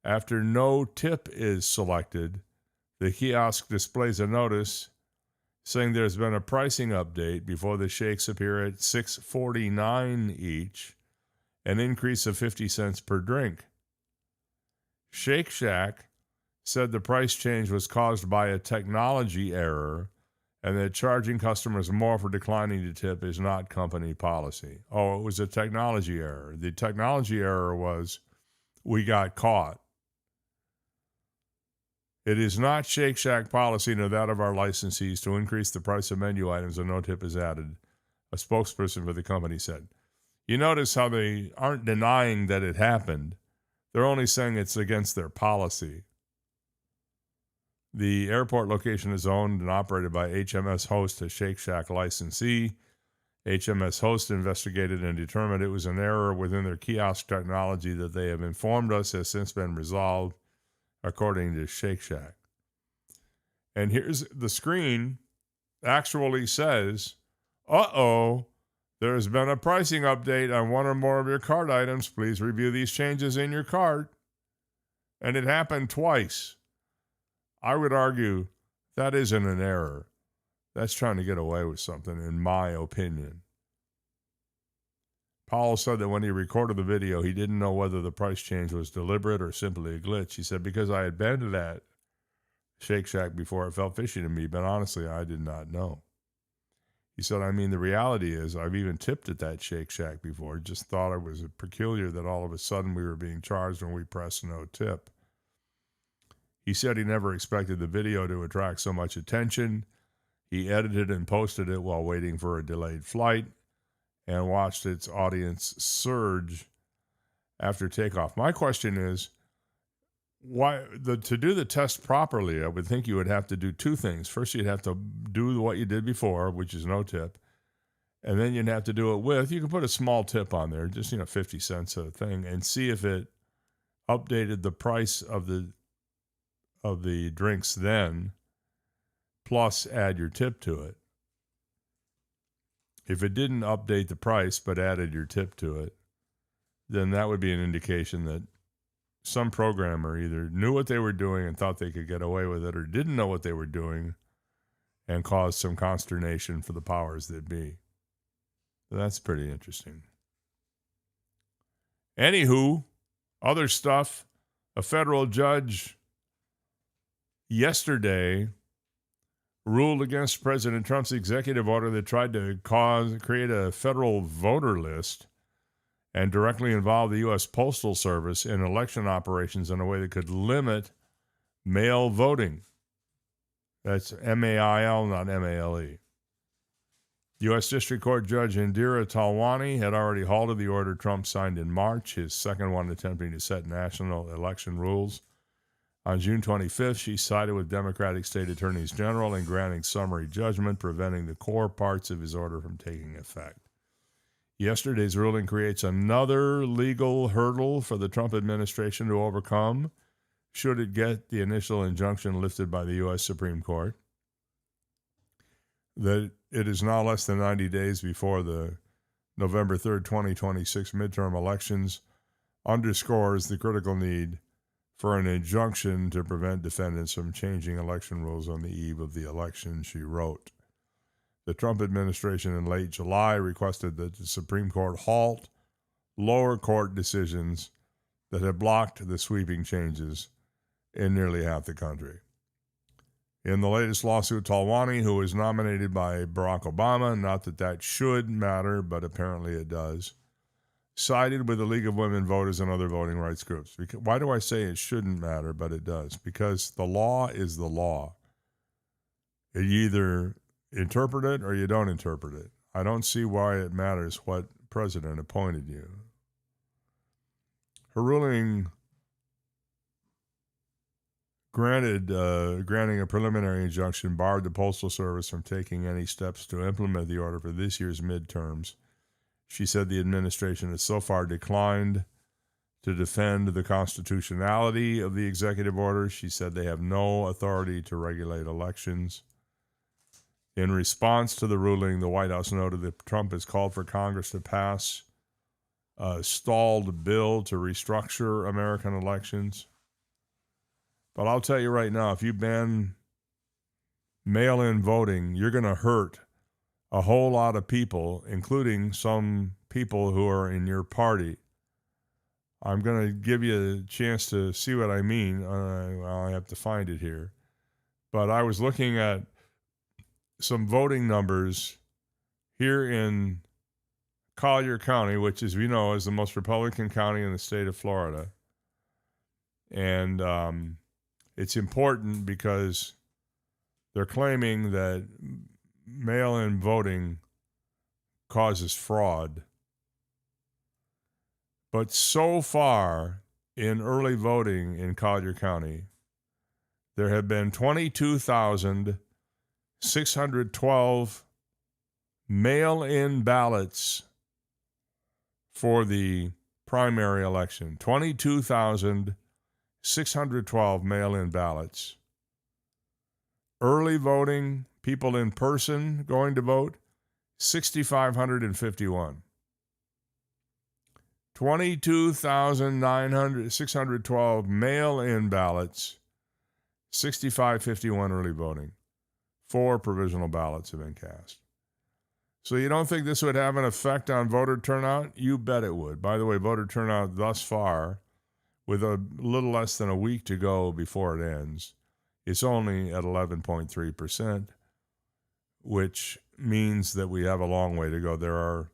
After no tip is selected, the kiosk displays a notice saying there's been a pricing update before the shakes appear at $6.49 each, an increase of 50 cents per drink. Shake Shack said the price change was caused by a technology error and that charging customers more for declining to tip is not company policy. Oh, it was a technology error. The technology error was we got caught. It is not Shake Shack policy nor that of our licensees to increase the price of menu items when no tip is added, a spokesperson for the company said. You notice how they aren't denying that it happened. They're only saying it's against their policy. The airport location is owned and operated by HMS Host, a Shake Shack licensee. HMS Host investigated and determined it was an error within their kiosk technology that they have informed us has since been resolved, according to Shake Shack. And here's the screen actually says, uh-oh, there has been a pricing update on one or more of your cart items. Please review these changes in your cart. And it happened twice. I would argue that isn't an error. That's trying to get away with something, in my opinion. Powell said that when he recorded the video, he didn't know whether the price change was deliberate or simply a glitch. He said, because I had been to that Shake Shack before, it felt fishy to me, but honestly, I did not know. He said, the reality is I've even tipped at that Shake Shack before. Just thought it was peculiar that all of a sudden we were being charged when we pressed no tip. He said he never expected the video to attract so much attention. He edited and posted it while waiting for a delayed flight and watched its audience surge after takeoff. My question is, to do the test properly, I would think you would have to do two things. First, you'd have to do what you did before, which is no tip. And then you'd have to do it with, you can put a small tip on there, just 50 cents a thing, and see if it updated the price of the drinks then, plus add your tip to it. If it didn't update the price but added your tip to it, then that would be an indication that some programmer either knew what they were doing and thought they could get away with it, or didn't know what they were doing and caused some consternation for the powers that be. So that's pretty interesting. Anywho, other stuff. A federal judge yesterday ruled against President Trump's executive order that tried to create a federal voter list and directly involve the U.S. Postal Service in election operations in a way that could limit mail voting. That's M-A-I-L, not M-A-L-E. U.S. District Court Judge Indira Talwani had already halted the order Trump signed in March, his second one attempting to set national election rules. On June 25th, she sided with Democratic state attorneys general in granting summary judgment, preventing the core parts of his order from taking effect. Yesterday's ruling creates another legal hurdle for the Trump administration to overcome, should it get the initial injunction lifted by the U.S. Supreme Court. That it is now less than 90 days before the November 3rd, 2026 midterm elections underscores the critical need for an injunction to prevent defendants from changing election rules on the eve of the election, she wrote. The Trump administration in late July requested that the Supreme Court halt lower court decisions that have blocked the sweeping changes in nearly half the country. In the latest lawsuit, Talwani, who was nominated by Barack Obama, not that that should matter, but apparently it does, sided with the League of Women Voters and other voting rights groups. Why do I say it shouldn't matter, but it does? Because the law is the law. You either interpret it or you don't interpret it. I don't see why it matters what president appointed you. Her ruling granting a preliminary injunction barred the Postal Service from taking any steps to implement the order for this year's midterms. She said the administration has so far declined to defend the constitutionality of the executive order. She said they have no authority to regulate elections. In response to the ruling, the White House noted that Trump has called for Congress to pass a stalled bill to restructure American elections. But I'll tell you right now, if you ban mail-in voting, you're going to hurt a whole lot of people, including some people who are in your party. I'm going to give you a chance to see what I mean. I have to find it here. But I was looking at some voting numbers here in Collier County, which, as we know, is the most Republican county in the state of Florida. And it's important because they're claiming that mail-in voting causes fraud. But so far in early voting in Collier County, there have been 22,612 mail-in ballots for the primary election. 22,612 mail-in ballots. Early voting, people in person going to vote, 6,551. 22,612 mail-in ballots, 6,551 early voting. 4 provisional ballots have been cast. So you don't think this would have an effect on voter turnout? You bet it would. By the way, voter turnout thus far, with a little less than a week to go before it ends, it's only at 11.3%, which means that we have a long way to go. There are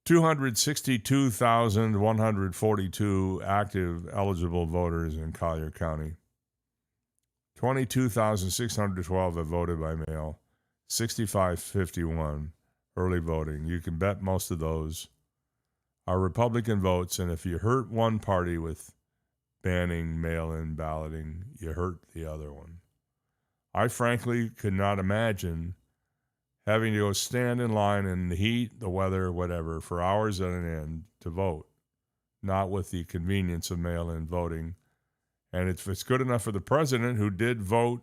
262,142 active eligible voters in Collier County. 22,612 have voted by mail, 6551 early voting. You can bet most of those are Republican votes, and if you hurt one party with banning mail-in balloting, you hurt the other one. I frankly could not imagine having to go stand in line in the heat, the weather, whatever, for hours on end to vote, not with the convenience of mail-in voting. And if it's good enough for the president, who did vote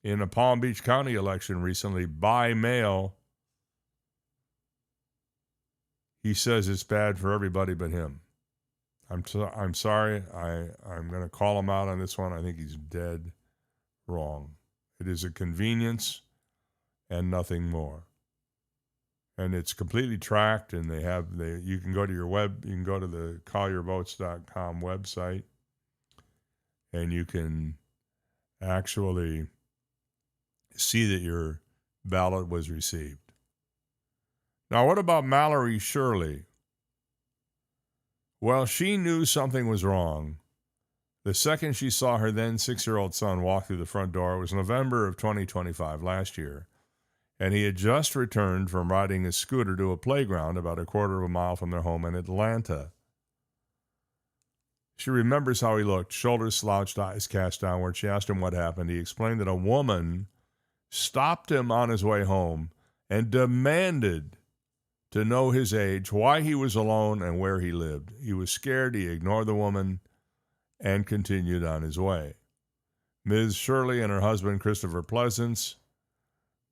in a Palm Beach County election recently by mail, he says it's bad for everybody but him. I'm sorry. I'm going to call him out on this one. I think he's dead wrong. It is a convenience and nothing more. And it's completely tracked, and you can go to the callyourvotes.com website, and you can actually see that your ballot was received. Now, what about Mallory Shirley? Well, she knew something was wrong the second she saw her then 6-year-old son walk through the front door. It was November of 2025, last year, and he had just returned from riding his scooter to a playground about a quarter of a mile from their home in Atlanta. She remembers how he looked, shoulders slouched, eyes cast downward. She asked him what happened. He explained that a woman stopped him on his way home and demanded to know his age, why he was alone, and where he lived. He was scared. He ignored the woman and continued on his way. Ms. Shirley and her husband, Christopher Pleasance,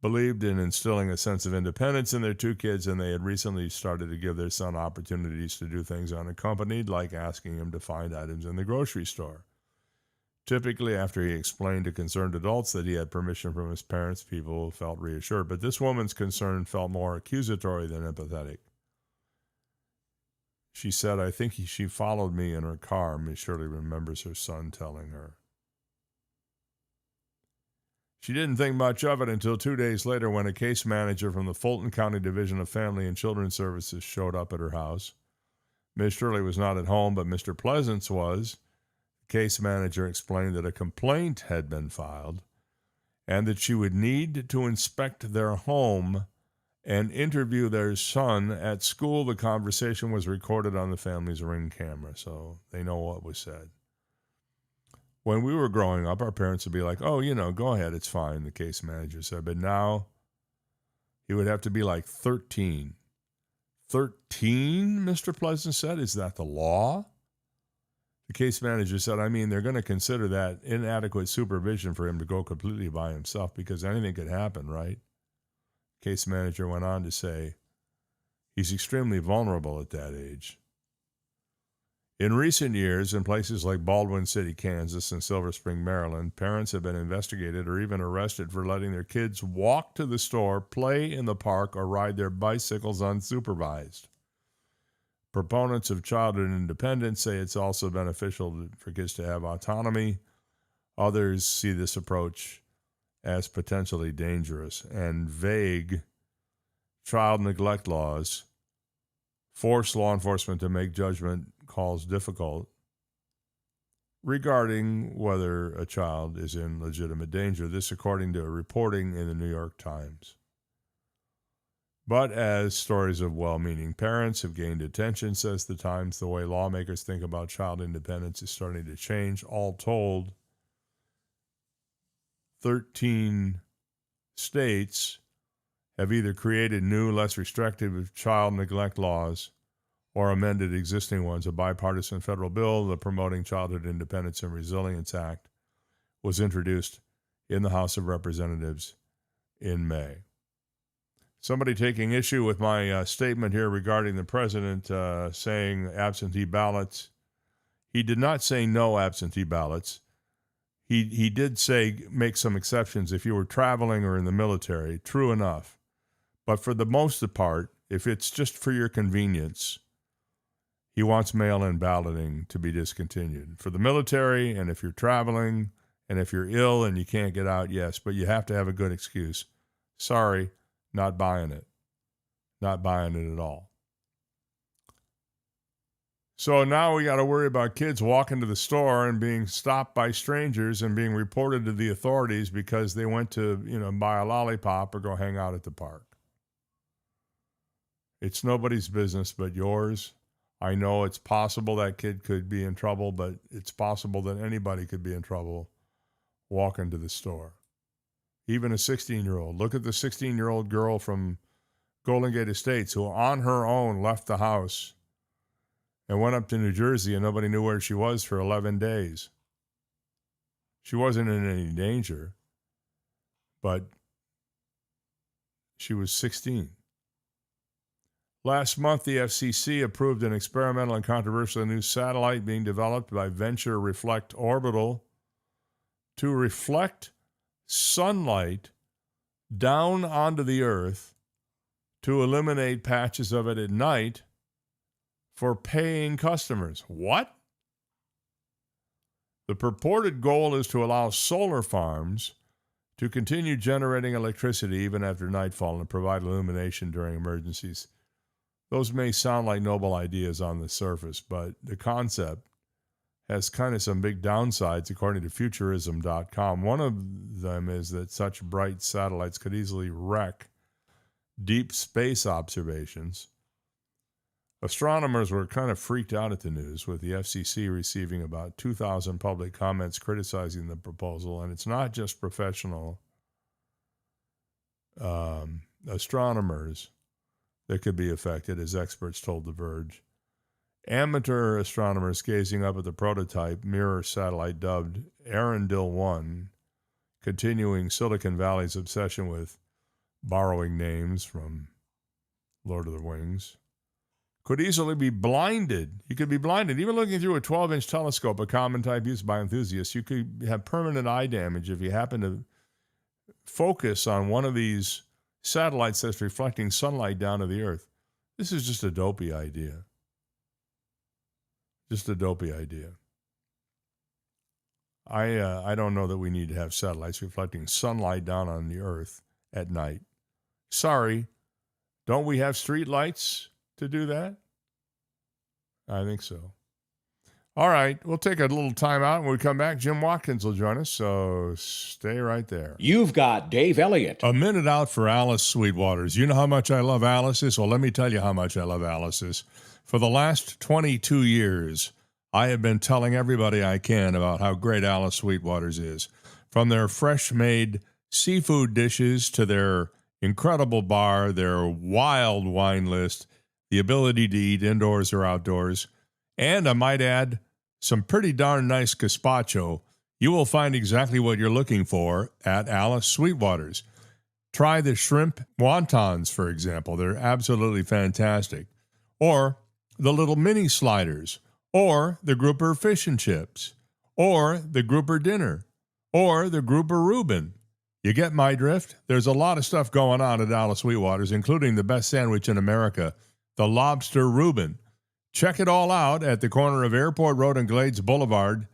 believed in instilling a sense of independence in their two kids, and they had recently started to give their son opportunities to do things unaccompanied, like asking him to find items in the grocery store. Typically, after he explained to concerned adults that he had permission from his parents, people felt reassured. But this woman's concern felt more accusatory than empathetic. She said, I think she followed me in her car, Ms. Shirley remembers her son telling her. She didn't think much of it until 2 days later when a case manager from the Fulton County Division of Family and Children's Services showed up at her house. Ms. Shirley was not at home, but Mr. Pleasance was. The case manager explained that a complaint had been filed and that she would need to inspect their home and interview their son at school. The conversation was recorded on the family's Ring camera, so they know what was said. When we were growing up, our parents would be like, oh, go ahead, it's fine, the case manager said. But now he would have to be like 13. 13, Mr. Pleasant said? Is that the law? The case manager said, they're going to consider that inadequate supervision for him to go completely by himself because anything could happen, right? The case manager went on to say, he's extremely vulnerable at that age. In recent years, in places like Baldwin City, Kansas, and Silver Spring, Maryland, parents have been investigated or even arrested for letting their kids walk to the store, play in the park, or ride their bicycles unsupervised. Proponents of childhood independence say it's also beneficial for kids to have autonomy. Others see this approach as potentially dangerous, and vague child neglect laws force law enforcement to make judgment calls difficult regarding whether a child is in legitimate danger. This according to a reporting in the New York Times. But as stories of well-meaning parents have gained attention, says the Times, the way lawmakers think about child independence is starting to change. All told, 13 states have either created new, less restrictive child neglect laws or amended existing ones. A bipartisan federal bill, the Promoting Childhood Independence and Resilience Act, was introduced in the House of Representatives in May. Somebody taking issue with my statement here regarding the president saying absentee ballots. He did not say no absentee ballots. He did say make some exceptions if you were traveling or in the military. True enough. But for the most part, if it's just for your convenience, he wants mail-in balloting to be discontinued. For the military, and if you're traveling, and if you're ill and you can't get out, yes, but you have to have a good excuse. Sorry, not buying it. Not buying it at all. So now we got to worry about kids walking to the store and being stopped by strangers and being reported to the authorities because they went to, buy a lollipop or go hang out at the park. It's nobody's business but yours. I know it's possible that kid could be in trouble, but it's possible that anybody could be in trouble walking to the store. Even a 16-year-old. Look at the 16-year-old girl from Golden Gate Estates who on her own left the house and went up to New Jersey and nobody knew where she was for 11 days. She wasn't in any danger, but she was 16. Last month, the FCC approved an experimental and controversial new satellite being developed by Venture Reflect Orbital to reflect sunlight down onto the Earth to eliminate patches of it at night for paying customers. What? The purported goal is to allow solar farms to continue generating electricity even after nightfall and provide illumination during emergencies. Those may sound like noble ideas on the surface, but the concept has kind of some big downsides according to Futurism.com. One of them is that such bright satellites could easily wreck deep space observations. Astronomers were kind of freaked out at the news, with the FCC receiving about 2,000 public comments criticizing the proposal. And it's not just professional astronomers that could be affected, as experts told The Verge. Amateur astronomers gazing up at the prototype mirror satellite dubbed Arendelle 1, continuing Silicon Valley's obsession with borrowing names from Lord of the Rings, could easily be blinded. You could be blinded. Even looking through a 12-inch telescope, a common type used by enthusiasts, you could have permanent eye damage if you happen to focus on one of these satellites that's reflecting sunlight down to the Earth. This is just a dopey idea. Just a dopey idea. I don't know that we need to have satellites reflecting sunlight down on the Earth at night. Sorry, don't we have street lights to do that? I think so. All right, we'll take a little time out. When we come back, Jim Watkins will join us, so stay right there. You've got Dave Elliott. A minute out for Alice Sweetwaters. You know how much I love Alice's? Well, let me tell you how much I love Alice's. For the last 22 years, I have been telling everybody I can about how great Alice Sweetwaters is. From their fresh-made seafood dishes to their incredible bar, their wild wine list, the ability to eat indoors or outdoors, and I might add, some pretty darn nice gazpacho, you will find exactly what you're looking for at Alice Sweetwaters. Try the shrimp wontons, for example. They're absolutely fantastic. Or the little mini sliders, or the grouper fish and chips, or the grouper dinner, or the grouper Reuben. You get my drift? There's a lot of stuff going on at Alice Sweetwaters, including the best sandwich in America, the lobster Reuben. Check it all out at the corner of Airport Road and Glades Boulevard.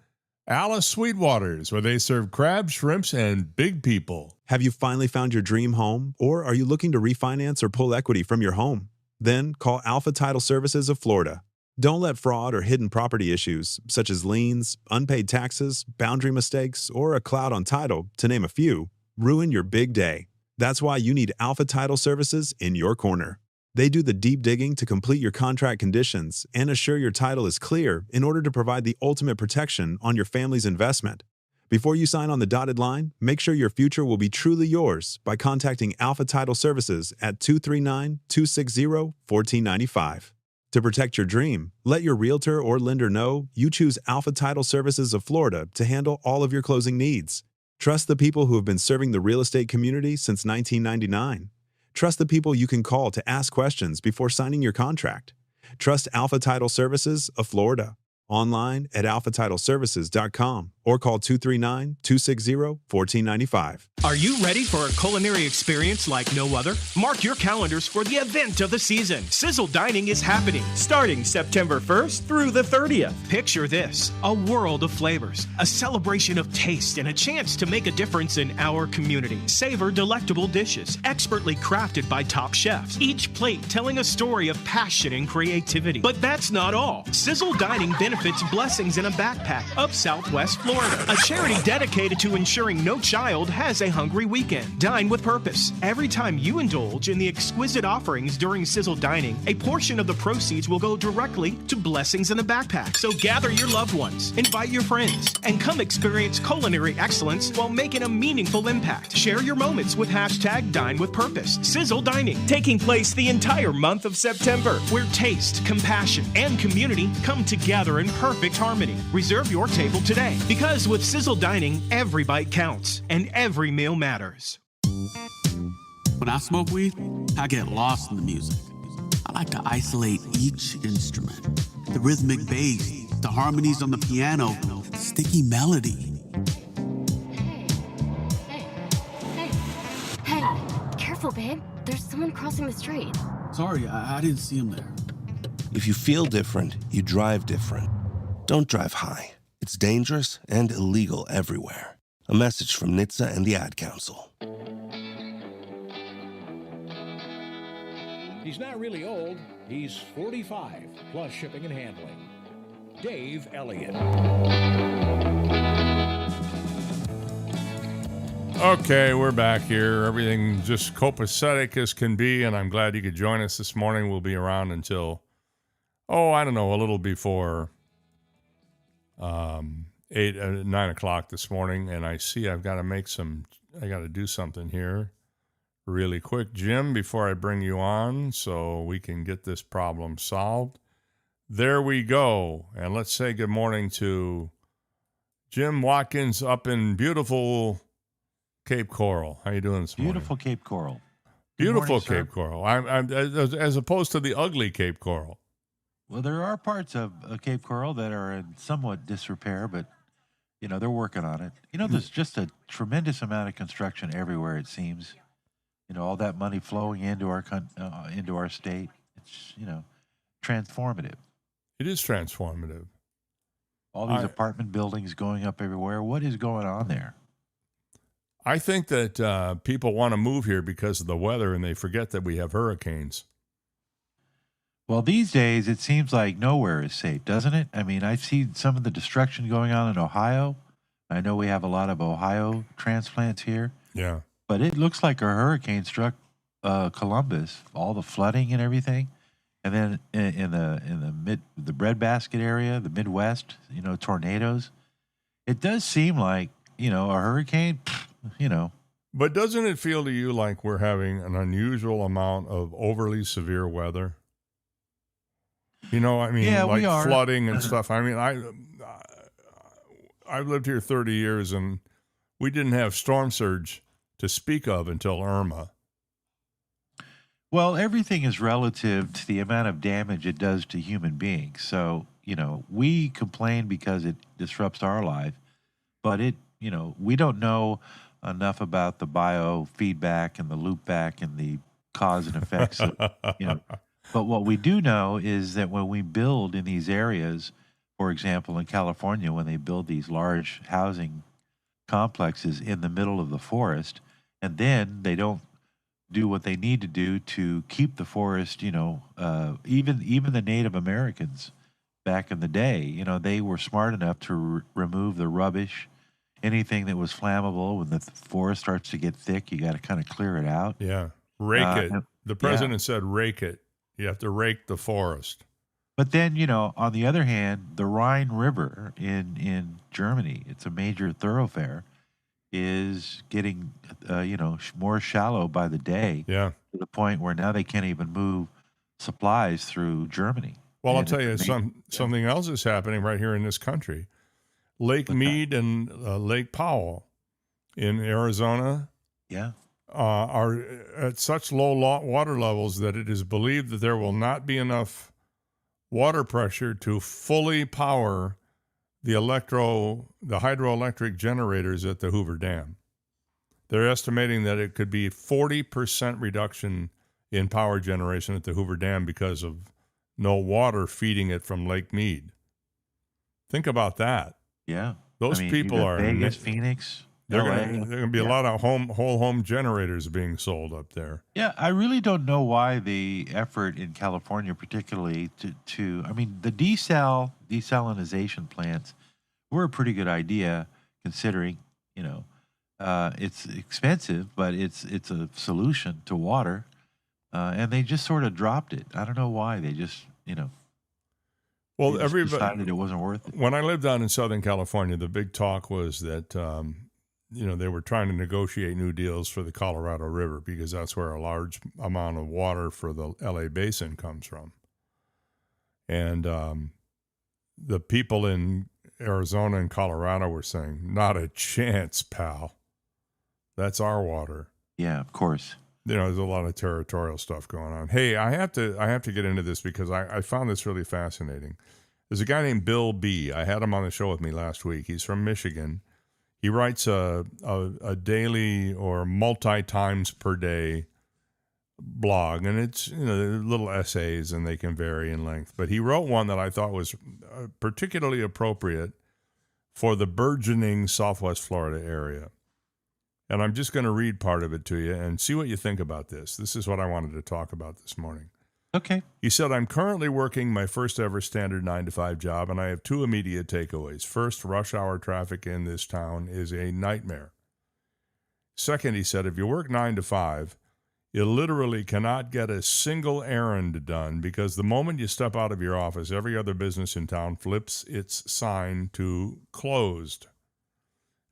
Alice Sweetwaters, where they serve crabs, shrimps, and big people. Have you finally found your dream home, or are you looking to refinance or pull equity from your home? Then call Alpha Title Services of Florida. Don't let fraud or hidden property issues, such as liens, unpaid taxes, boundary mistakes, or a cloud on title, to name a few, ruin your big day. That's why you need Alpha Title Services in your corner. They do the deep digging to complete your contract conditions and assure your title is clear in order to provide the ultimate protection on your family's investment. Before you sign on the dotted line, make sure your future will be truly yours by contacting Alpha Title Services at 239-260-1495. To protect your dream, let your realtor or lender know you choose Alpha Title Services of Florida to handle all of your closing needs. Trust the people who have been serving the real estate community since 1999. Trust the people you can call to ask questions before signing your contract. Trust Alpha Title Services of Florida. Online at alphatitleservices.com or call 239-260-1495. Are you ready for a culinary experience like no other? Mark your calendars for the event of the season. Sizzle Dining is happening starting September 1st through the 30th. Picture this, a world of flavors, a celebration of taste, and a chance to make a difference in our community. Savor delectable dishes, expertly crafted by top chefs, each plate telling a story of passion and creativity. But that's not all. Sizzle Dining benefits Blessings in a Backpack of Southwest Florida, a charity dedicated to ensuring no child has a hungry weekend. Dine with purpose. Every time you indulge in the exquisite offerings during Sizzle Dining, a portion of the proceeds will go directly to Blessings in a Backpack. So gather your loved ones, invite your friends, and come experience culinary excellence while making a meaningful impact. Share your moments with hashtag Dine with Purpose. Sizzle Dining, taking place the entire month of September, where taste, compassion, and community come together in perfect harmony. Reserve your table today, because with Sizzle Dining, every bite counts and every meal matters. When I smoke weed, I get lost in the music. I like to isolate each instrument. The rhythmic bass, the harmonies on the piano, the sticky melody. Hey, careful, babe. There's someone crossing the street. Sorry, I didn't see him there. If you feel different, you drive different. Don't drive high. It's dangerous and illegal everywhere. A message from NHTSA and the Ad Council. He's not really old. He's 45, plus shipping and handling. Dave Elliott. Okay, we're back here. Everything just copacetic as can be, and I'm glad you could join us this morning. We'll be around until, a little before 9 o'clock this morning, and I see I got to do something here really quick, Jim, before I bring you on so we can get this problem solved. There we go. And let's say good morning to Jim Watkins up in beautiful Cape Coral. How you doing this morning? Beautiful Cape Coral. Beautiful morning, Cape Coral. I'm as opposed to the ugly Cape Coral. Well, there are parts of Cape Coral that are in somewhat disrepair, but, they're working on it. There's just a tremendous amount of construction everywhere, it seems. All that money flowing into our state. It's, transformative. It is transformative. All these apartment buildings going up everywhere. What is going on there? I think that people want to move here because of the weather, and they forget that we have hurricanes. Well, these days, it seems like nowhere is safe, doesn't it? I mean, I see some of the destruction going on in Ohio. I know we have a lot of Ohio transplants here. Yeah. But it looks like a hurricane struck Columbus, all the flooding and everything. And then in the breadbasket area, the Midwest, tornadoes. It does seem like, a hurricane, But doesn't it feel to you like we're having an unusual amount of overly severe weather? Yeah, we are. Flooding and stuff. I mean, I've lived here 30 years, and we didn't have storm surge to speak of until Irma. Well, everything is relative to the amount of damage it does to human beings. So, we complain because it disrupts our life, but we don't know enough about the biofeedback and the loopback and the cause and effects of, But what we do know is that when we build in these areas, for example, in California, when they build these large housing complexes in the middle of the forest, and then they don't do what they need to do to keep the forest, even the Native Americans back in the day, they were smart enough to remove the rubbish, anything that was flammable. When the forest starts to get thick, you got to kind of clear it out. Yeah, rake it. The president said rake it. You have to rake the forest. But then, on the other hand, the Rhine River in Germany, it's a major thoroughfare, is getting, more shallow by the day. Yeah. To the point where now they can't even move supplies through Germany. Well, I'll tell you, something else is happening right here in this country. Lake Mead and Lake Powell in Arizona are at such low water levels that it is believed that there will not be enough water pressure to fully power the hydroelectric generators at the Hoover Dam. They're estimating that it could be 40% reduction in power generation at the Hoover Dam because of no water feeding it from Lake Mead. Think about that. Yeah. Those people you got are Vegas, Phoenix, There LA. are going to be a lot of whole home generators being sold up there. Yeah, I really don't know why the effort in California, particularly the desalinization plants were a pretty good idea, considering it's expensive, but it's a solution to water, and they just sort of dropped it. I don't know why. They just Well, they just everybody decided it wasn't worth it. When I lived down in Southern California, the big talk was that they were trying to negotiate new deals for the Colorado River because that's where a large amount of water for the LA basin comes from. And the people in Arizona and Colorado were saying, "Not a chance, pal. That's our water." Yeah, of course. There's a lot of territorial stuff going on. Hey, I have to get into this because I found this really fascinating. There's a guy named Bill B. I had him on the show with me last week. He's from Michigan. He writes a daily or multi times per day blog, and it's little essays, and they can vary in length. But he wrote one that I thought was particularly appropriate for the burgeoning Southwest Florida area. And I'm just going to read part of it to you and see what you think about this. This is what I wanted to talk about this morning. Okay. He said, "I'm currently working my first ever standard 9-to-5 job, and I have two immediate takeaways. First, rush hour traffic in this town is a nightmare. Second," he said, "if you work 9 to 5, you literally cannot get a single errand done because the moment you step out of your office, every other business in town flips its sign to closed.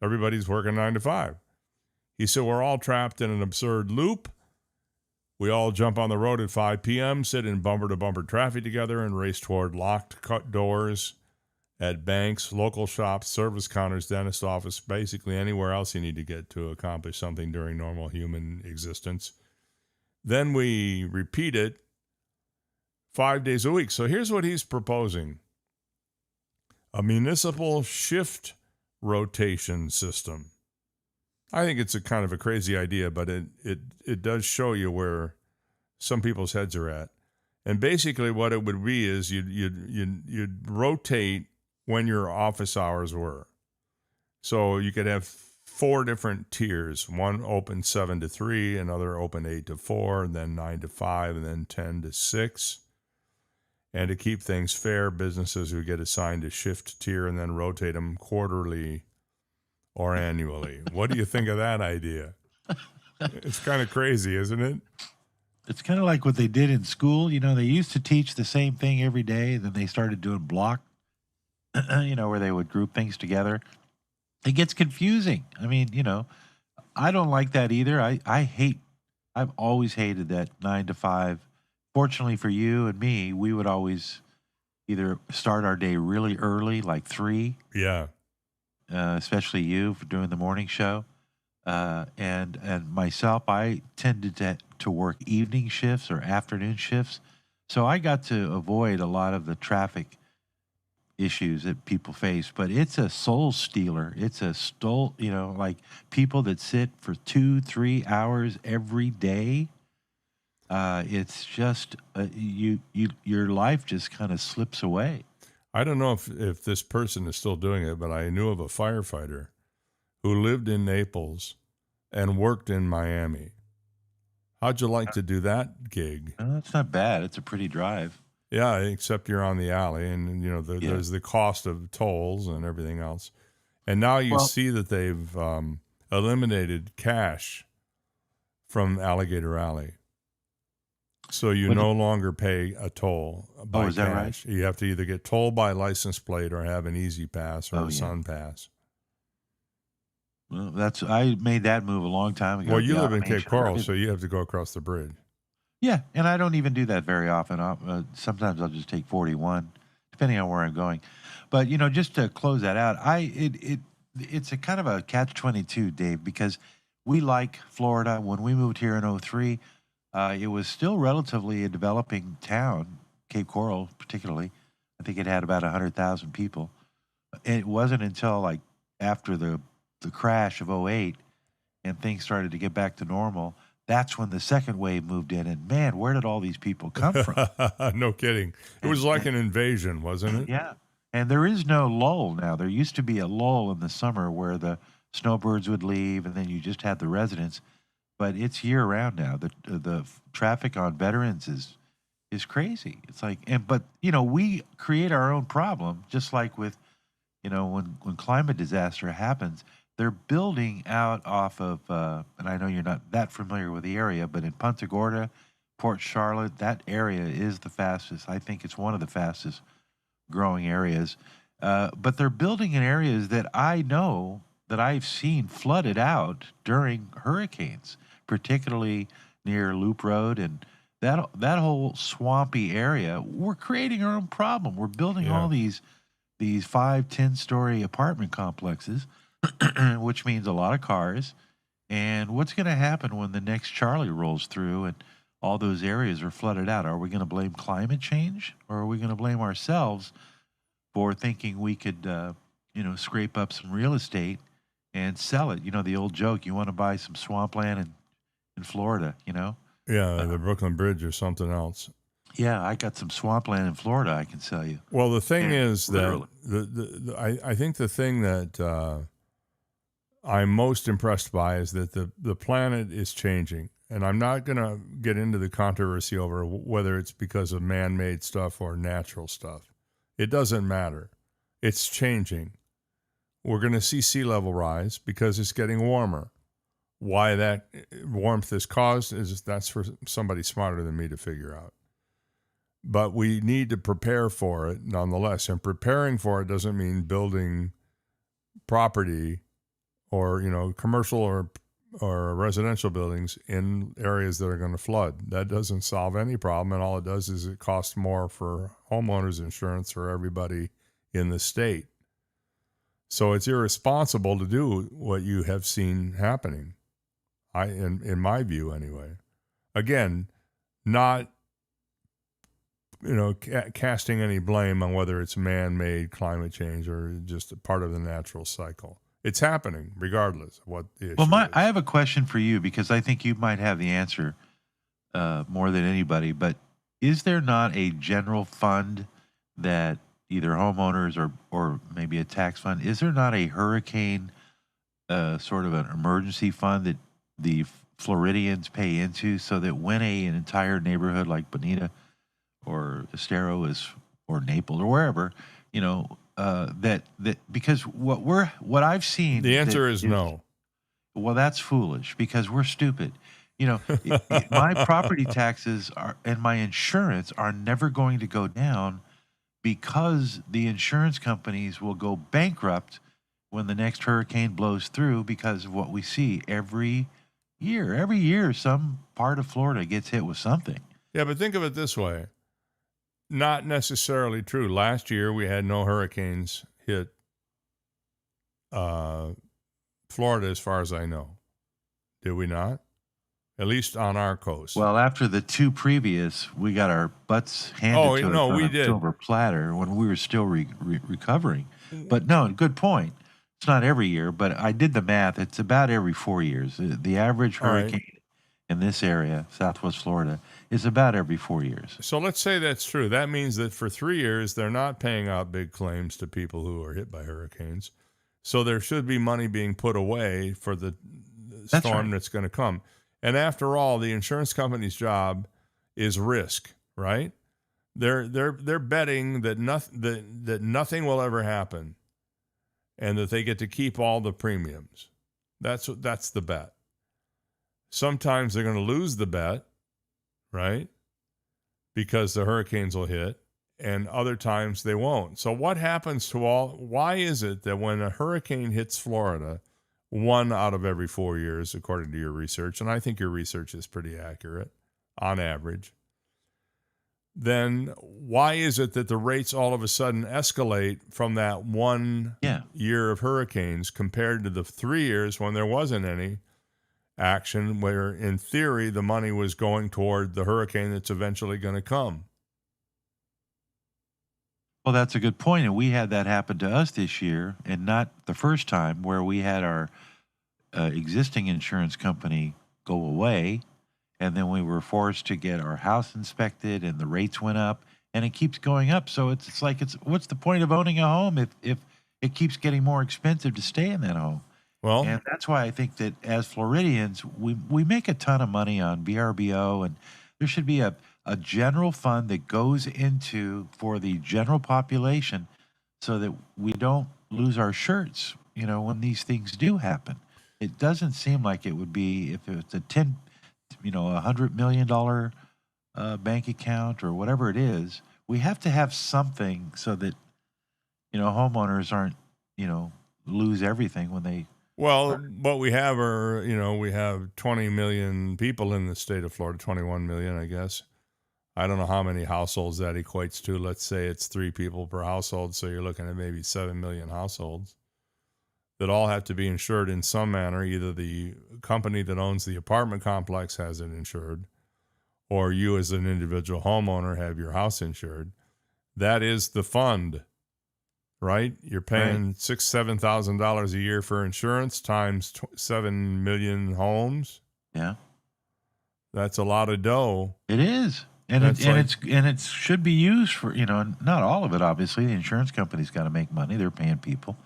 Everybody's working 9 to 5. He said, "We're all trapped in an absurd loop. We all jump on the road at 5 p.m., sit in bumper-to-bumper traffic together, and race toward locked cut doors at banks, local shops, service counters, dentist office, basically anywhere else you need to get to accomplish something during normal human existence. Then we repeat it 5 days a week." So here's what he's proposing: a municipal shift rotation system. I think it's a kind of a crazy idea, but it does show you where some people's heads are at. And basically what it would be is you'd rotate when your office hours were. So you could have 4 different tiers. One open 7 to 3, another open 8 to 4, and then 9 to 5, and then 10 to 6. And to keep things fair, businesses would get assigned a shift tier and then rotate them quarterly or annually. What do you think of that idea? It's kind of crazy, isn't it? It's kind of like what they did in school. They used to teach the same thing every day. Then they started doing block, where they would group things together. It gets confusing. I don't like that either. I've always hated that 9 to 5. Fortunately for you and me, we would always either start our day really early, like 3. Yeah. Especially you for doing the morning show, and myself, I tended to work evening shifts or afternoon shifts, so I got to avoid a lot of the traffic issues that people face. But it's a soul stealer. It's a like people that sit for 2-3 hours every day. It's just your life just kind of slips away. I don't know if this person is still doing it, but I knew of a firefighter who lived in Naples and worked in Miami. How'd you like to do that gig? It's not bad. It's a pretty drive. Yeah, except you're on the alley, and there's the cost of tolls and everything else. And now you see that they've eliminated cash from Alligator Alley. So you no longer pay a toll by is that cash. right? You have to either get tolled by license plate or have an Easy Pass or a Sun Pass. Well, I made that move a long time ago. Well, you live in Cape Coral, so you have to go across the bridge. Yeah, and I don't even do that very often. Sometimes I'll just take 41, depending on where I'm going. But just to close that out, it's a kind of a catch-22, Dave, because we like Florida. When we moved here in 2003. It was still relatively a developing town, Cape Coral particularly. I think it had about 100,000 people. It wasn't until like after the crash of '08 and things started to get back to normal, that's when the second wave moved in. And man, where did all these people come from? No kidding. It was like an invasion, wasn't it? Yeah. And there is no lull now. There used to be a lull in the summer where the snowbirds would leave and then you just had the residents. But it's year round now. The traffic on veterans is crazy. It's like, but we create our own problem, just like with, when climate disaster happens. They're building out off of, and I know you're not that familiar with the area, but in Punta Gorda, Port Charlotte, that area is the fastest. I think it's one of the fastest growing areas. But they're building in areas that I know that I've seen flooded out during hurricanes, particularly near Loop Road and that whole swampy area. We're creating our own problem. We're building all these 5-10-story apartment complexes, which means a lot of cars. And what's going to happen when the next Charlie rolls through and all those areas are flooded out? Are we going to blame climate change, or are we going to blame ourselves for thinking we could, scrape up some real estate and sell it? The old joke, you want to buy some swampland in Florida, Yeah, the Brooklyn Bridge or something else. Yeah, I got some swampland in Florida, I can tell you. Well, the thing is literally. that I think the thing that I'm most impressed by is that the planet is changing. And I'm not going to get into the controversy over whether it's because of man-made stuff or natural stuff. It doesn't matter. It's changing. We're going to see sea level rise because it's getting warmer. Why that warmth is caused that's for somebody smarter than me to figure out. But we need to prepare for it nonetheless. And preparing for it doesn't mean building property or, commercial or residential buildings in areas that are going to flood. That doesn't solve any problem. And all it does is it costs more for homeowners insurance for everybody in the state. So it's irresponsible to do what you have seen happening. In my view, anyway. Again, not, casting any blame on whether it's man-made climate change or just a part of the natural cycle. It's happening regardless of what the issue is. I have a question for you because I think you might have the answer more than anybody. But is there not a general fund that either homeowners or maybe a tax fund, is there not a hurricane sort of an emergency fund that the Floridians pay into so that when an entire neighborhood like Bonita or Estero or Naples or wherever, that because what I've seen, the answer is no. Well, that's foolish because we're stupid. My property taxes and my insurance are never going to go down because the insurance companies will go bankrupt when the next hurricane blows through because of what we see every year. Every year, some part of Florida gets hit with something. Yeah, but think of it this way. Not necessarily true. Last year, we had no hurricanes hit Florida, as far as I know. Did we not? At least on our coast. Well, after the two previous, we got our butts handed to us on a silver platter when we were still recovering. But no, good point. It's not every year, but I did the math. It's about every 4 years. The average hurricane in this area, Southwest Florida, is about every 4 years. So let's say that's true. That means that for 3 years, they're not paying out big claims to people who are hit by hurricanes. So there should be money being put away for the storm that's going to come. And after all, the insurance company's job is risk, right? They're betting that nothing will ever happen, and that they get to keep all the premiums. That's the bet. Sometimes they're going to lose the bet, right? Because the hurricanes will hit, and other times they won't. So what happens to why is it that when a hurricane hits Florida, 1 out of every 4 years, according to your research, and I think your research is pretty accurate on average, then why is it that the rates all of a sudden escalate from that 1 year of hurricanes compared to the 3 years when there wasn't any action, where in theory the money was going toward the hurricane that's eventually going to come? Well, that's a good point. And we had that happen to us this year, and not the first time, where we had our existing insurance company go away, and then we were forced to get our house inspected, and the rates went up, and it keeps going up. So it's like, what's the point of owning a home if it keeps getting more expensive to stay in that home? Well, And that's why I think that as Floridians, we make a ton of money on VRBO, and there should be a general fund that goes into for the general population so that we don't lose our shirts, when these things do happen. It doesn't seem like it would be if it's a $100 million bank account or whatever it is. We have to have something so that, homeowners aren't, lose everything when they. Well, what we have are, we have 20 million people in the state of Florida, 21 million, I guess. I don't know how many households that equates to. Let's say it's 3 people per household, so you're looking at maybe 7 million households that all have to be insured in some manner. Either the company that owns the apartment complex has it insured, or you as an individual homeowner have your house insured. That is the fund, right? You're paying $6,000-$7,000 a year for insurance times 7 million homes. Yeah, that's a lot of dough. It is. And it should be used for, not all of it, obviously. The insurance company's got to make money. They're paying people.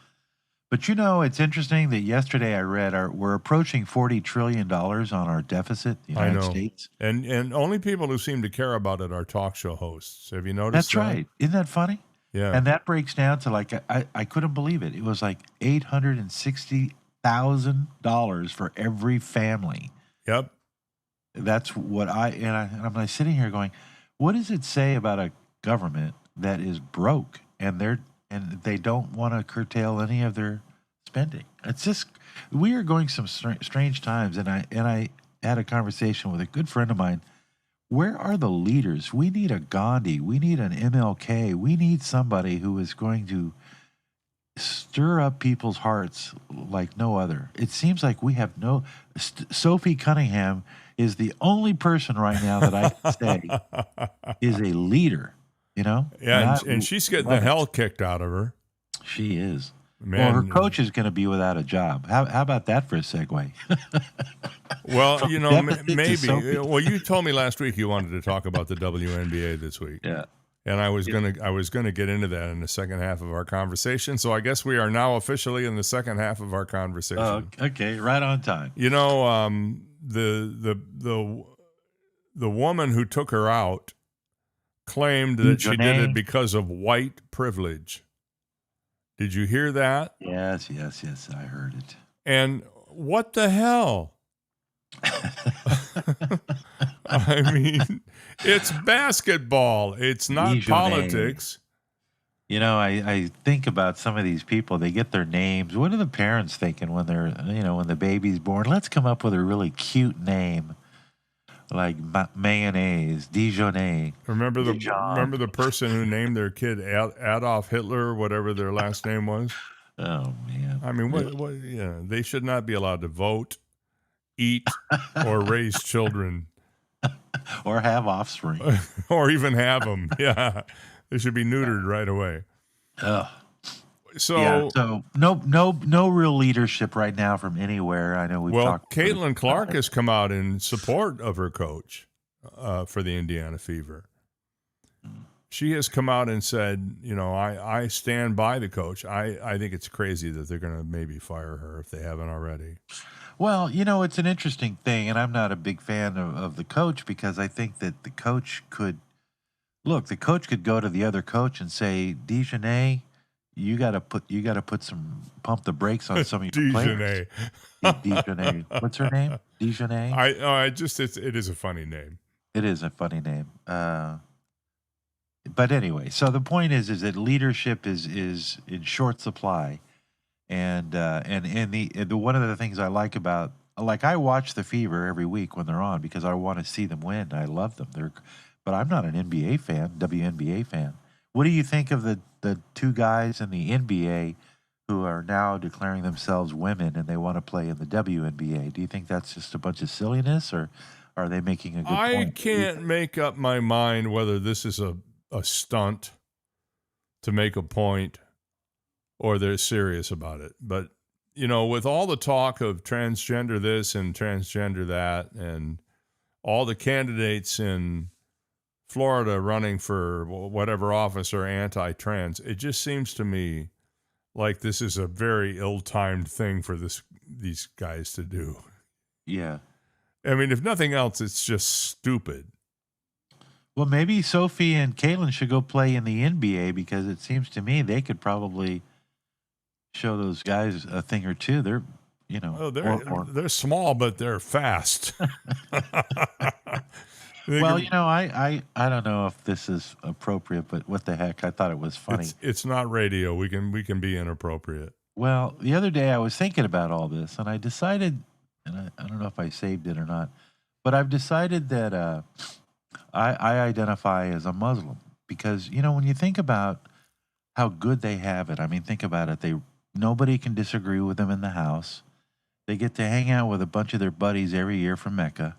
But, it's interesting that yesterday I read we're approaching $40 trillion on our deficit, the United States. And only people who seem to care about it are talk show hosts. Have you noticed That's right. Isn't that funny? Yeah. And that breaks down to I couldn't believe it. It was like $860,000 for every family. Yep. That's what I'm like sitting here going, what does it say about a government that is broke and they don't want to curtail any of their spending? It's just, we are going some strange times. And I had a conversation with a good friend of mine. Where are the leaders? We need a Gandhi. We need an MLK. We need somebody who is going to stir up people's hearts like no other. It seems like we have Sophie Cunningham is the only person right now that I can say is a leader, Yeah, and she's getting the hell kicked out of her. She is. Man. Well, her coach is going to be without a job. How about that for a segue? Well, maybe. Well, you told me last week you wanted to talk about the WNBA this week. Yeah. And I was gonna get into that in the second half of our conversation. So I guess we are now officially in the second half of our conversation. Oh, okay, right on time. The woman who took her out claimed that she did it because of white privilege. Did you hear that? Yes, I heard it. And what the hell? I mean, it's basketball. It's not politics. I think about some of these people. They get their names. What are the parents thinking when they're, when the baby's born? Let's come up with a really cute name, like mayonnaise, Dijonais. Remember the person who named their kid Adolf Hitler, or whatever their last name was? Oh man! I mean, what? Yeah, they should not be allowed to vote, eat, or raise children. Or have offspring. Or even have them. Yeah. They should be neutered right away. So no real leadership right now from anywhere. I know we've talked. Well, Caitlin Clark has come out in support of her coach for the Indiana Fever. She has come out and said, I stand by the coach. I think it's crazy that they're going to maybe fire her if they haven't already. Well, it's an interesting thing, and I'm not a big fan of the coach because I think that the coach could go to the other coach and say, Dijonais, you got to pump the brakes on some of your players. Dijonais. What's her name? Dijonais? It is a funny name. It is a funny name. But anyway, so the point is that leadership is in short supply. And the one of the things I like about, I watch the Fever every week when they're on because I want to see them win. I love them. But I'm not an NBA fan, WNBA fan. What do you think of the two guys in the NBA who are now declaring themselves women and they want to play in the WNBA? Do you think that's just a bunch of silliness, or are they making a good point? I can't make up my mind whether this is a stunt to make a point or they're serious about it. But, you know, with all the talk of transgender this and transgender that and all the candidates in Florida running for whatever office are anti-trans, it just seems to me like this is a very ill-timed thing for these guys to do. Yeah. I mean, if nothing else, it's just stupid. Well, maybe Sophie and Caitlin should go play in the NBA because it seems to me they could probably show those guys a thing or two. They're, you know, they're small, but they're fast. Well, you know, I don't know if this is appropriate, but what the heck? I thought it was funny. It's not radio. We can be inappropriate. Well, the other day I was thinking about all this, and I decided, and I don't know if I saved it or not, but I've decided that I identify as a Muslim because, you know, when you think about how good they have it, I mean, think about it. Nobody can disagree with them in the house. They get to hang out with a bunch of their buddies every year from Mecca.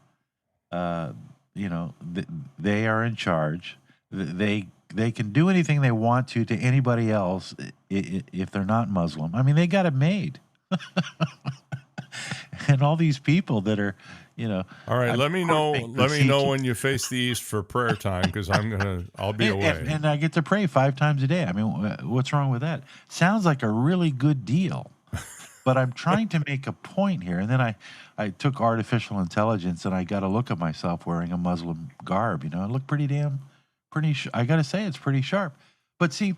You know, they are in charge. They can do anything they want to anybody else if they're not Muslim. I mean, they got it made. And all these people that are, you know. All right, let me know when you face the east for prayer time because I'll be away. And I get to pray 5 times a day. I mean, what's wrong with that? Sounds like a really good deal. But I'm trying to make a point here. And then I took artificial intelligence and I got to look at myself wearing a Muslim garb. You know, I look I got to say it's pretty sharp. But see,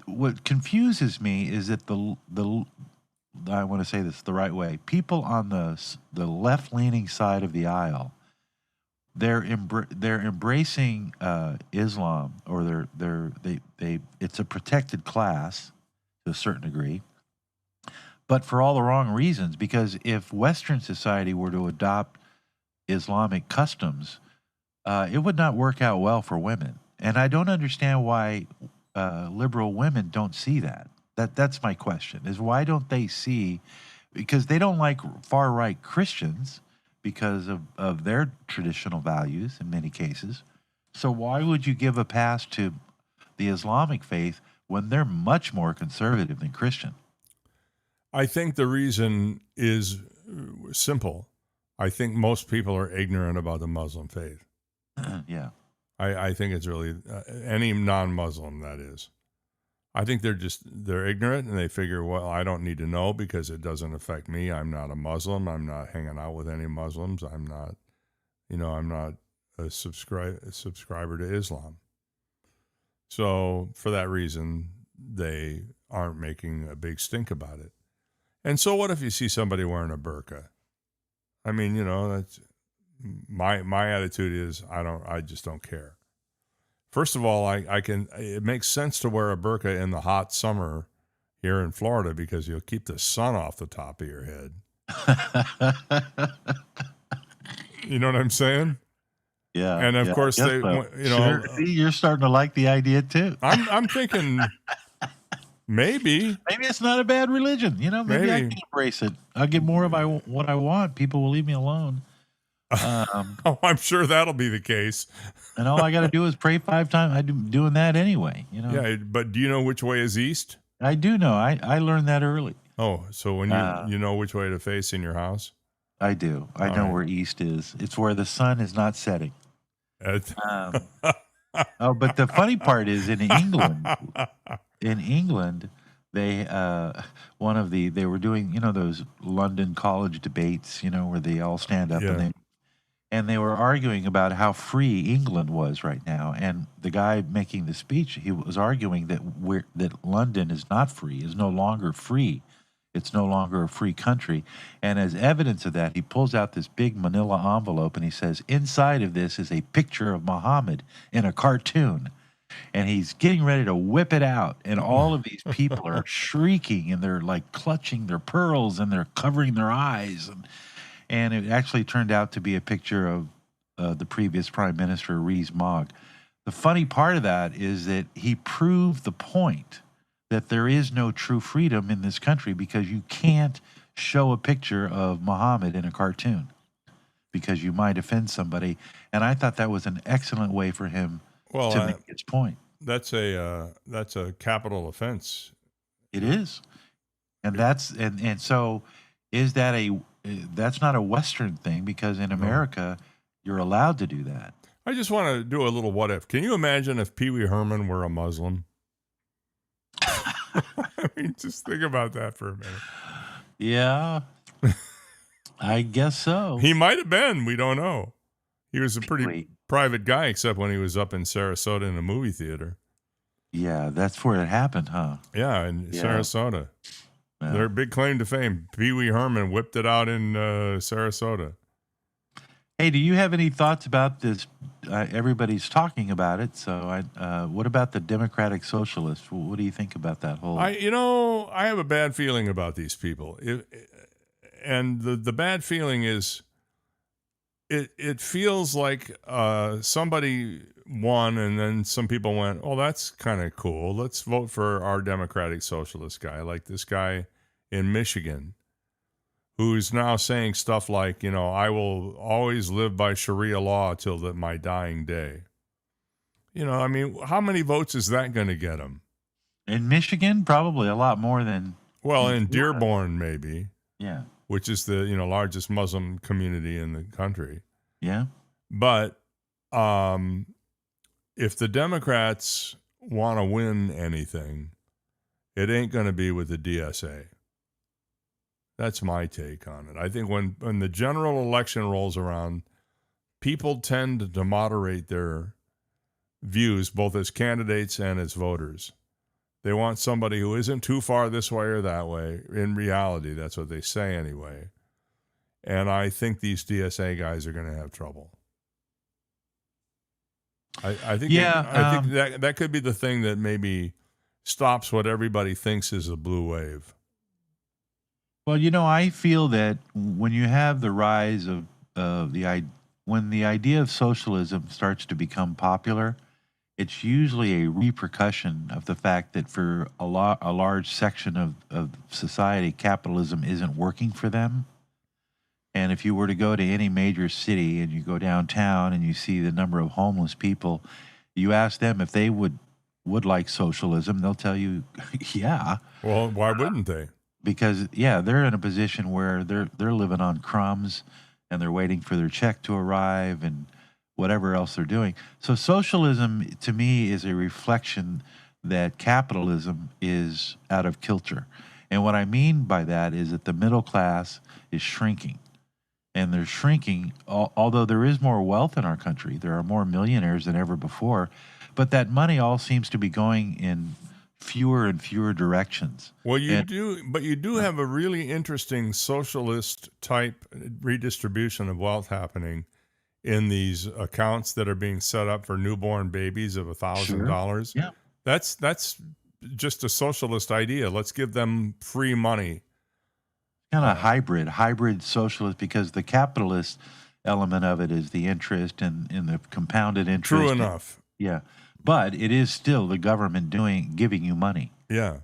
what confuses me is that I want to say this the right way. People on the left-leaning side of the aisle, they're embracing Islam, or it's a protected class to a certain degree, but for all the wrong reasons. Because if Western society were to adopt Islamic customs, it would not work out well for women. And I don't understand why liberal women don't see that. That's my question, is why don't they see, because they don't like far-right Christians because of their traditional values in many cases. So why would you give a pass to the Islamic faith when they're much more conservative than Christian? I think the reason is simple. I think most people are ignorant about the Muslim faith. Yeah. I think it's really any non-Muslim, that is. I think they're ignorant and they figure, well, I don't need to know because it doesn't affect me. I'm not a Muslim. I'm not hanging out with any Muslims. I'm not a subscriber to Islam. So for that reason, they aren't making a big stink about it. And so what if you see somebody wearing a burqa? I mean, you know, that's my attitude is I just don't care. First of all, it makes sense to wear a burqa in the hot summer here in Florida because you'll keep the sun off the top of your head. You know what I'm saying? Yeah. And of course, they, so. you know, Sure. See, you're starting to like the idea too. I'm thinking maybe it's not a bad religion. You know, maybe I can embrace it. I'll get more of what I want. People will leave me alone. Oh, I'm sure that'll be the case. And all I got to do is pray 5 times. I'm doing that anyway. You know. Yeah, but do you know which way is east? I do know. I learned that early. Oh, so when you know which way to face in your house? I do. I know where east is. It's where the sun is not setting. But the funny part is in England, they were doing, you know, those London college debates, you know, where they all stand up and they were arguing about how free England was right now. And the guy making the speech, he was arguing that London is not free, is no longer free. It's no longer a free country. And as evidence of that, he pulls out this big manila envelope and he says, inside of this is a picture of Muhammad in a cartoon. And he's getting ready to whip it out. And all of these people are shrieking and they're like clutching their pearls and they're covering their eyes. And it actually turned out to be a picture of the previous Prime Minister, Rees-Mogg. The funny part of that is that he proved the point that there is no true freedom in this country because you can't show a picture of Muhammad in a cartoon because you might offend somebody. And I thought that was an excellent way for him Well, to make its point. That's a capital offense. It is, and so is that that's not a Western thing, because in America you're allowed to do that. I just want to do a little what if. Can you imagine if Pee Wee Herman were a Muslim? I mean, just think about that for a minute. Yeah, I guess so. He might have been. We don't know. He was a pretty private guy, except when he was up in Sarasota in a movie theater. Yeah, that's where it happened, huh? Yeah, in Sarasota. Yeah. Their big claim to fame. Pee Wee Herman whipped it out in Sarasota. Hey, do you have any thoughts about this? Everybody's talking about it. So, what about the Democratic Socialists? What do you think about that whole? I have a bad feeling about these people. And the bad feeling is, it feels like somebody won, and then some people went, "Oh, that's kind of cool. Let's vote for our Democratic Socialist guy," like this guy in Michigan, who's now saying stuff like, "I will always live by Sharia law till my dying day." I mean, how many votes is that going to get him? In Michigan, probably a lot more than. Well, in Dearborn, maybe. Yeah. Which is the largest Muslim community in the country. Yeah. But if the Democrats want to win anything, it ain't going to be with the DSA. That's my take on it. I think when the general election rolls around, people tend to moderate their views, both as candidates and as voters. They want somebody who isn't too far this way or that way. In reality, that's what they say anyway. And I think these DSA guys are going to have trouble. I think that could be the thing that maybe stops what everybody thinks is a blue wave. Well, I feel that when you have the rise of when the idea of socialism starts to become popular, it's usually a repercussion of the fact that for a large section of society, capitalism isn't working for them. And if you were to go to any major city and you go downtown and you see the number of homeless people, you ask them if they would like socialism, they'll tell you, yeah. Well, why wouldn't they? Because, they're in a position where they're living on crumbs and they're waiting for their check to arrive and whatever else they're doing. So socialism, to me, is a reflection that capitalism is out of kilter. And what I mean by that is that the middle class is shrinking. And they're shrinking, although there is more wealth in our country. There are more millionaires than ever before. But that money all seems to be going in fewer and fewer directions. Well, you do have a really interesting socialist type redistribution of wealth happening in these accounts that are being set up for newborn babies of $1,000. Sure. Yeah. That's just a socialist idea. Let's give them free money. Kind of hybrid socialist, because the capitalist element of it is the interest and the compounded interest. True enough. Yeah. But it is still the government giving you money. Yeah.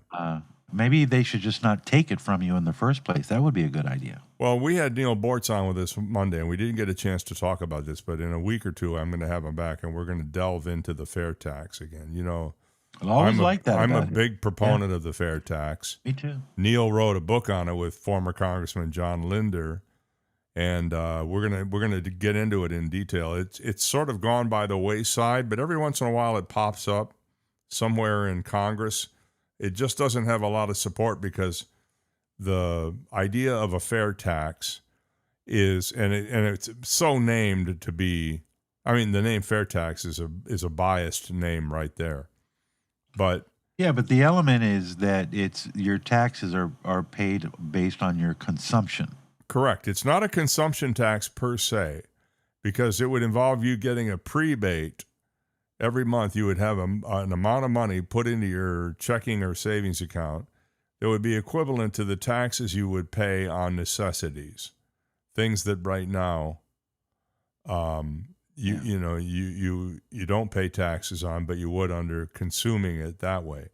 Maybe they should just not take it from you in the first place. That would be a good idea. Well, we had Neil Bortz on with us Monday, and we didn't get a chance to talk about this, but in a week or two, I'm going to have him back, and we're going to delve into the fair tax again. I always like that. I'm a big proponent of the fair tax. Me too. Neil wrote a book on it with former Congressman John Linder, and we're gonna get into it in detail. It's sort of gone by the wayside, but every once in a while it pops up somewhere in Congress. It just doesn't have a lot of support because the idea of a fair tax is, and it's so named to be. I mean, the name fair tax is a biased name right there. But the element is that your taxes are paid based on your consumption. Correct. It's not a consumption tax per se, because it would involve you getting a prebate. Every month you would have an amount of money put into your checking or savings account that would be equivalent to the taxes you would pay on necessities, things that right now you don't pay taxes on, but you would under consuming it that way.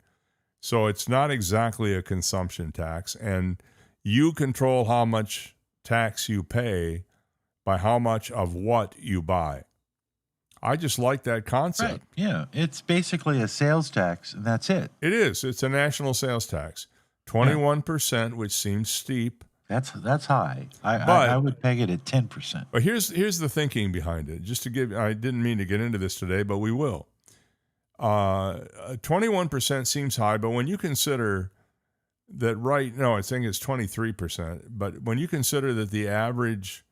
So it's not exactly a consumption tax, and you control how much tax you pay by how much of what you buy. I just like that concept. Right. Yeah. It's basically a sales tax, and that's it. It is. It's a national sales tax. 21%, which seems steep. That's high. I would peg it at 10%. But here's the thinking behind it. Just to give, I didn't mean to get into this today, but we will. 21% seems high, but when you consider that I think it's 23%, but when you consider that the average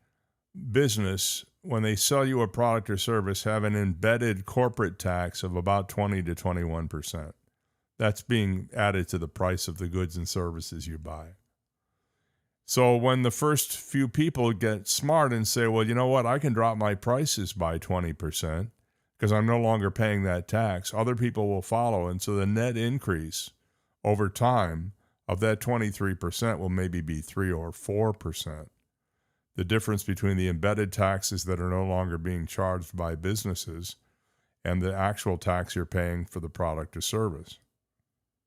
business, when they sell you a product or service, have an embedded corporate tax of about 20 to 21%. That's being added to the price of the goods and services you buy. So when the first few people get smart and say, well, you know what, I can drop my prices by 20% because I'm no longer paying that tax, other people will follow. And so the net increase over time of that 23% will maybe be 3 or 4%. The difference between the embedded taxes that are no longer being charged by businesses and the actual tax you're paying for the product or service.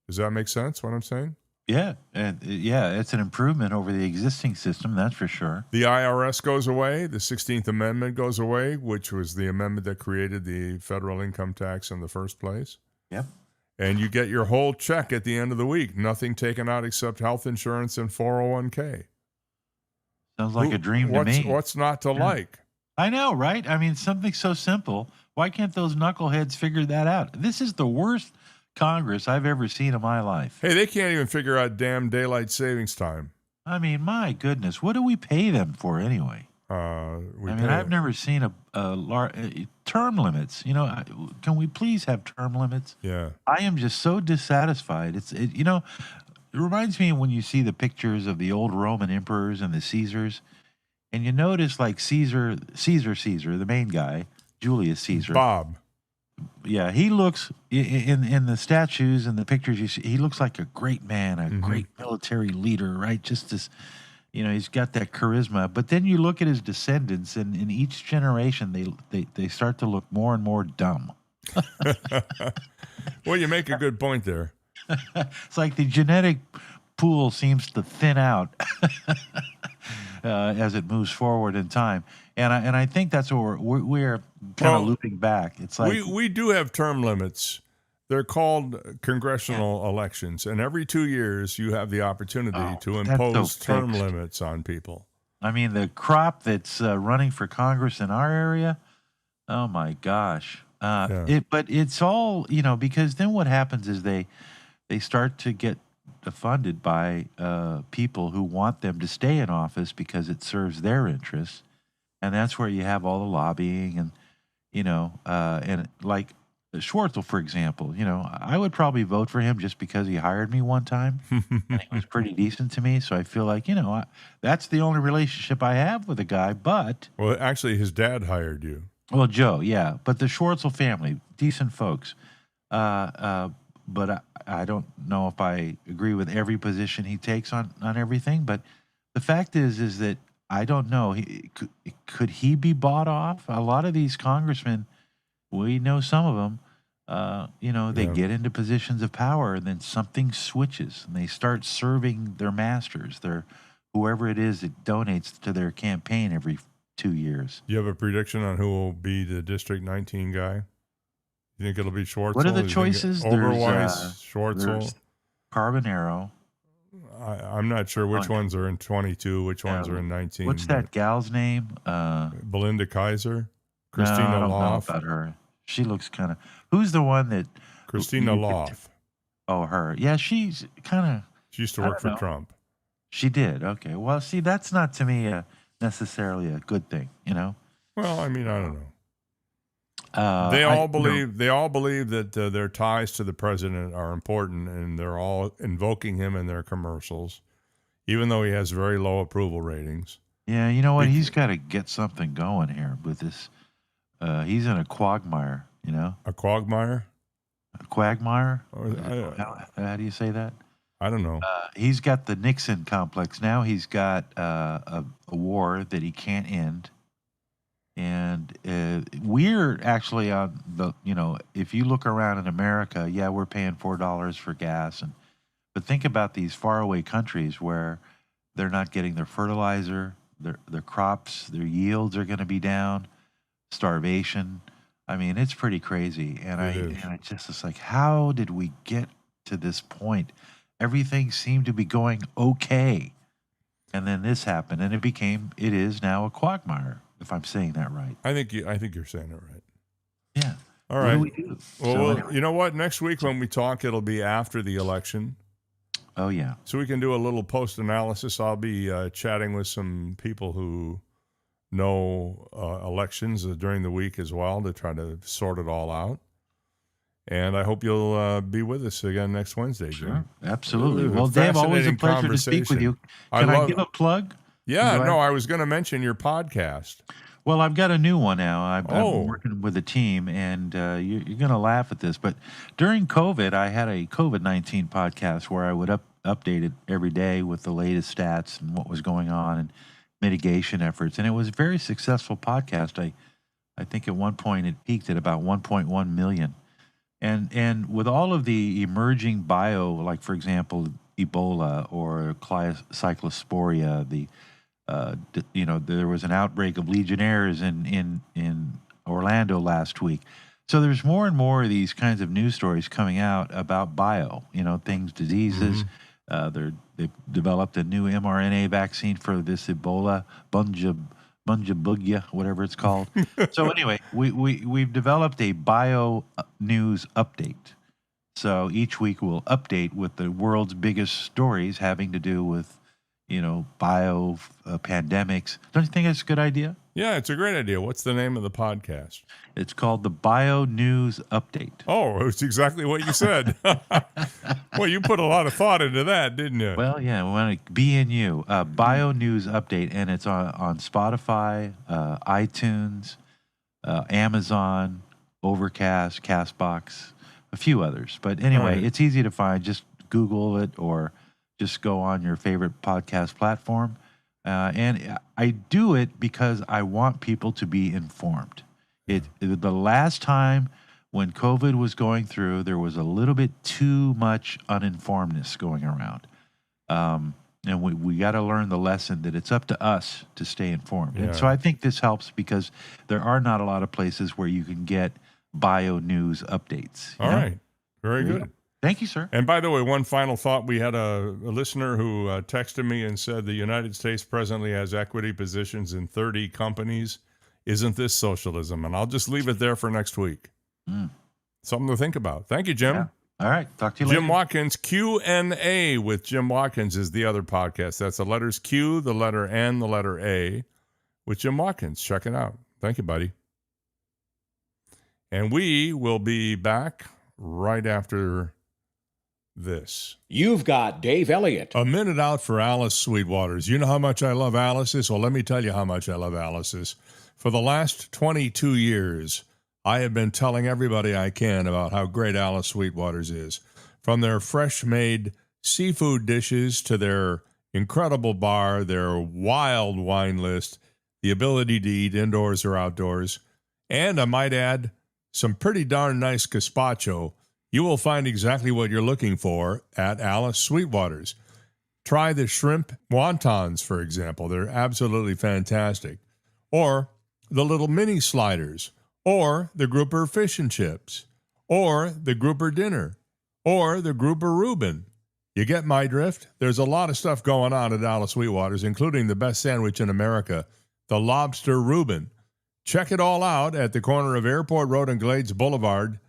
Does that make sense, what I'm saying? Yeah. And it's an improvement over the existing system, that's for sure. The IRS goes away. The 16th Amendment goes away, which was the amendment that created the federal income tax in the first place. Yep. And you get your whole check at the end of the week. Nothing taken out except health insurance and 401k. Sounds like a dream to me. What's not to like? I know, right? I mean, something so simple. Why can't those knuckleheads figure that out? This is the worst Congress I've ever seen in my life. Hey, they can't even figure out damn daylight savings time. I mean, my goodness, what do we pay them for anyway? I've never seen a term limits. You know, can we please have term limits? Yeah. I am just so dissatisfied. It reminds me when you see the pictures of the old Roman emperors and the Caesars, and you notice like Caesar, the main guy, Julius Caesar. Bob. Yeah, he looks in the statues and the pictures you see. He looks like a great man, a great military leader, right? Just this, he's got that charisma. But then you look at his descendants, and in each generation, they start to look more and more dumb. Well, you make a good point there. It's like the genetic pool seems to thin out as it moves forward in time, and I think that's what we're kind of looping back. It's like we do have term limits. They're called congressional elections, and every 2 years you have the opportunity to impose term limits on people. I mean, the crop that's running for Congress in our area, oh my gosh! But it's all because then what happens is they start to get funded by people who want them to stay in office because it serves their interests, and that's where you have all the lobbying and and like Schwartzel, for example. I would probably vote for him just because he hired me one time and he was pretty decent to me. So I feel like that's the only relationship I have with a guy. But actually, his dad hired you. Well, Joe, yeah, but the Schwartzel family, decent folks. But I don't know if I agree with every position he takes on everything. But the fact is that I don't know. Could he be bought off? A lot of these congressmen, we know some of them, they get into positions of power and then something switches and they start serving their masters, whoever it is that donates to their campaign every 2 years. You have a prediction on who will be the District 19 guy? You think it'll be Schwartzel? What are the choices? Oberweis, Schwartzel, there's Carbonaro. I'm not sure which ones are in 22, which ones are in 19. What's that gal's name? Belinda Kaiser, Christina I don't know Loff. about her. She looks kind of. Who's the one that? Christina Loff. Oh, her. Yeah, she's kind of. She used to work for Trump. She did. Okay. Well, see, that's not to me necessarily a good thing. Well, I mean, I don't know. They all believe that their ties to the president are important, and they're all invoking him in their commercials, even though he has very low approval ratings. Yeah, you know what? He's got to get something going here with this. He's in a quagmire. A quagmire. A quagmire. How do you say that? I don't know. He's got the Nixon complex now. He's got a war that he can't end. And we're actually on the, if you look around in America, we're paying $4 for gas. But think about these faraway countries where they're not getting their fertilizer, their crops, their yields are going to be down, starvation. I mean, it's pretty crazy. And It is. I just was like, how did we get to this point? Everything seemed to be going okay. And then this happened, and it is now a quagmire, if I'm saying that right. I think you're saying it right. Yeah. All right. What do we do? Well, anyway. you know what? Next week when we talk, it'll be after the election. Oh, yeah. So we can do a little post-analysis. I'll be chatting with some people who know elections during the week as well to try to sort it all out. And I hope you'll be with us again next Wednesday, Jim. Sure. Absolutely. It was Well, Dave, always a fascinating pleasure to speak with you. Can I give a plug? Yeah, no, I was going to mention your podcast. Well, I've got a new one now. I'm working with a team, and you're going to laugh at this. But during COVID, I had a COVID-19 podcast where I would update it every day with the latest stats and what was going on and mitigation efforts. And it was a very successful podcast. I think at one point it peaked at about 1.1 million. And with all of the emerging like, for example, Ebola or cyclosporia, there was an outbreak of Legionnaires in Orlando last week. So there's more and more of these kinds of news stories coming out about diseases. Mm-hmm. They've developed a new mRNA vaccine for this Ebola, Bunjabugia, whatever it's called. So anyway, we've developed a bio news update. So each week we'll update with the world's biggest stories having to do with, pandemics. Don't you think that's a good idea? Yeah, it's a great idea. What's the name of the podcast? It's called the Bio News Update. Oh, it's exactly what you said. Well, you put a lot of thought into that, didn't you? Well, yeah, we want to be in you. Bio News Update, and it's on Spotify, iTunes, Amazon, Overcast, Castbox, a few others. But anyway, It's easy to find. Just Google it or just go on your favorite podcast platform. And I do it because I want people to be informed. The last time when COVID was going through, there was a little bit too much uninformedness going around. And we got to learn the lesson that it's up to us to stay informed. Yeah. And so I think this helps because there are not a lot of places where you can get bio news updates. All right. Very good. Thank you, sir. And by the way, one final thought. We had a listener who texted me and said the United States presently has equity positions in 30 companies. Isn't this socialism? And I'll just leave it there for next week. Something to think about. Thank you, Jim. Yeah. All right. Talk to you later. Jim Watkins, Q&A with Jim Watkins is the other podcast. That's the letters Q, the letter N, the letter A with Jim Watkins. Check it out. Thank you, buddy. And we will be back right after this. You've got Dave Elliott. A minute out for Alice Sweetwaters. You know how much I love Alice's? Well, let me tell you how much I love Alice's. For the last 22 years, I have been telling everybody I can about how great Alice Sweetwaters is. From their fresh-made seafood dishes to their incredible bar, their wild wine list, the ability to eat indoors or outdoors, and I might add, some pretty darn nice gazpacho. You will find exactly what you're looking for at Alice Sweetwaters. Try the shrimp wontons, for example. They're absolutely fantastic. Or the little mini sliders, or the grouper fish and chips, or the grouper dinner, or the grouper Reuben. You get my drift? There's a lot of stuff going on at Alice Sweetwaters, including the best sandwich in America, the lobster Reuben. Check it all out at the corner of Airport Road and Glades Boulevard.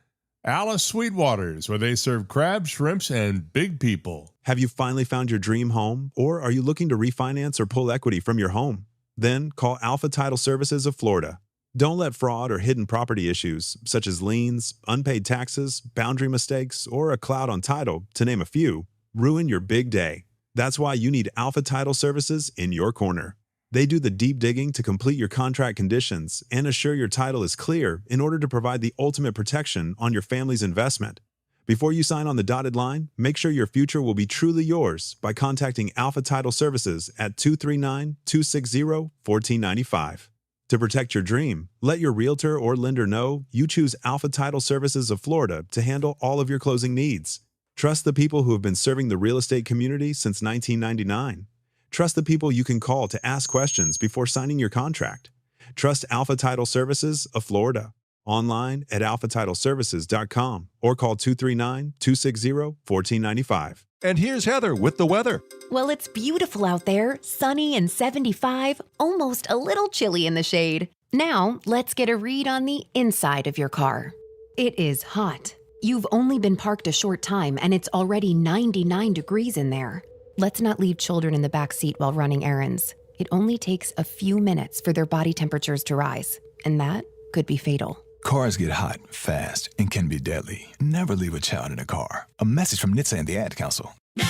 Alice Sweetwaters, where they serve crabs, shrimps, and big people. Have you finally found your dream home? Or are you looking to refinance or pull equity from your home? Then call Alpha Title Services of Florida. Don't let fraud or hidden property issues, such as liens, unpaid taxes, boundary mistakes, or a cloud on title, to name a few, ruin your big day. That's why you need Alpha Title Services in your corner. They do the deep digging to complete your contract conditions and assure your title is clear in order to provide the ultimate protection on your family's investment. Before you sign on the dotted line, make sure your future will be truly yours by contacting Alpha Title Services at 239-260-1495. To protect your dream, let your realtor or lender know you choose Alpha Title Services of Florida to handle all of your closing needs. Trust the people who have been serving the real estate community since 1999. Trust the people you can call to ask questions before signing your contract. Trust Alpha Title Services of Florida. online at alphatitleservices.com or call 239-260-1495. And here's Heather with the weather. Well, it's beautiful out there, sunny and 75, almost a little chilly in the shade. Now, let's get a read on the inside of your car. It is hot. You've only been parked a short time and it's already 99 degrees in there. Let's not leave children in the back seat while running errands. It only takes a few minutes for their body temperatures to rise, and that could be fatal. Cars get hot fast and can be deadly. Never leave a child in a car. A message from NHTSA and the Ad Council. The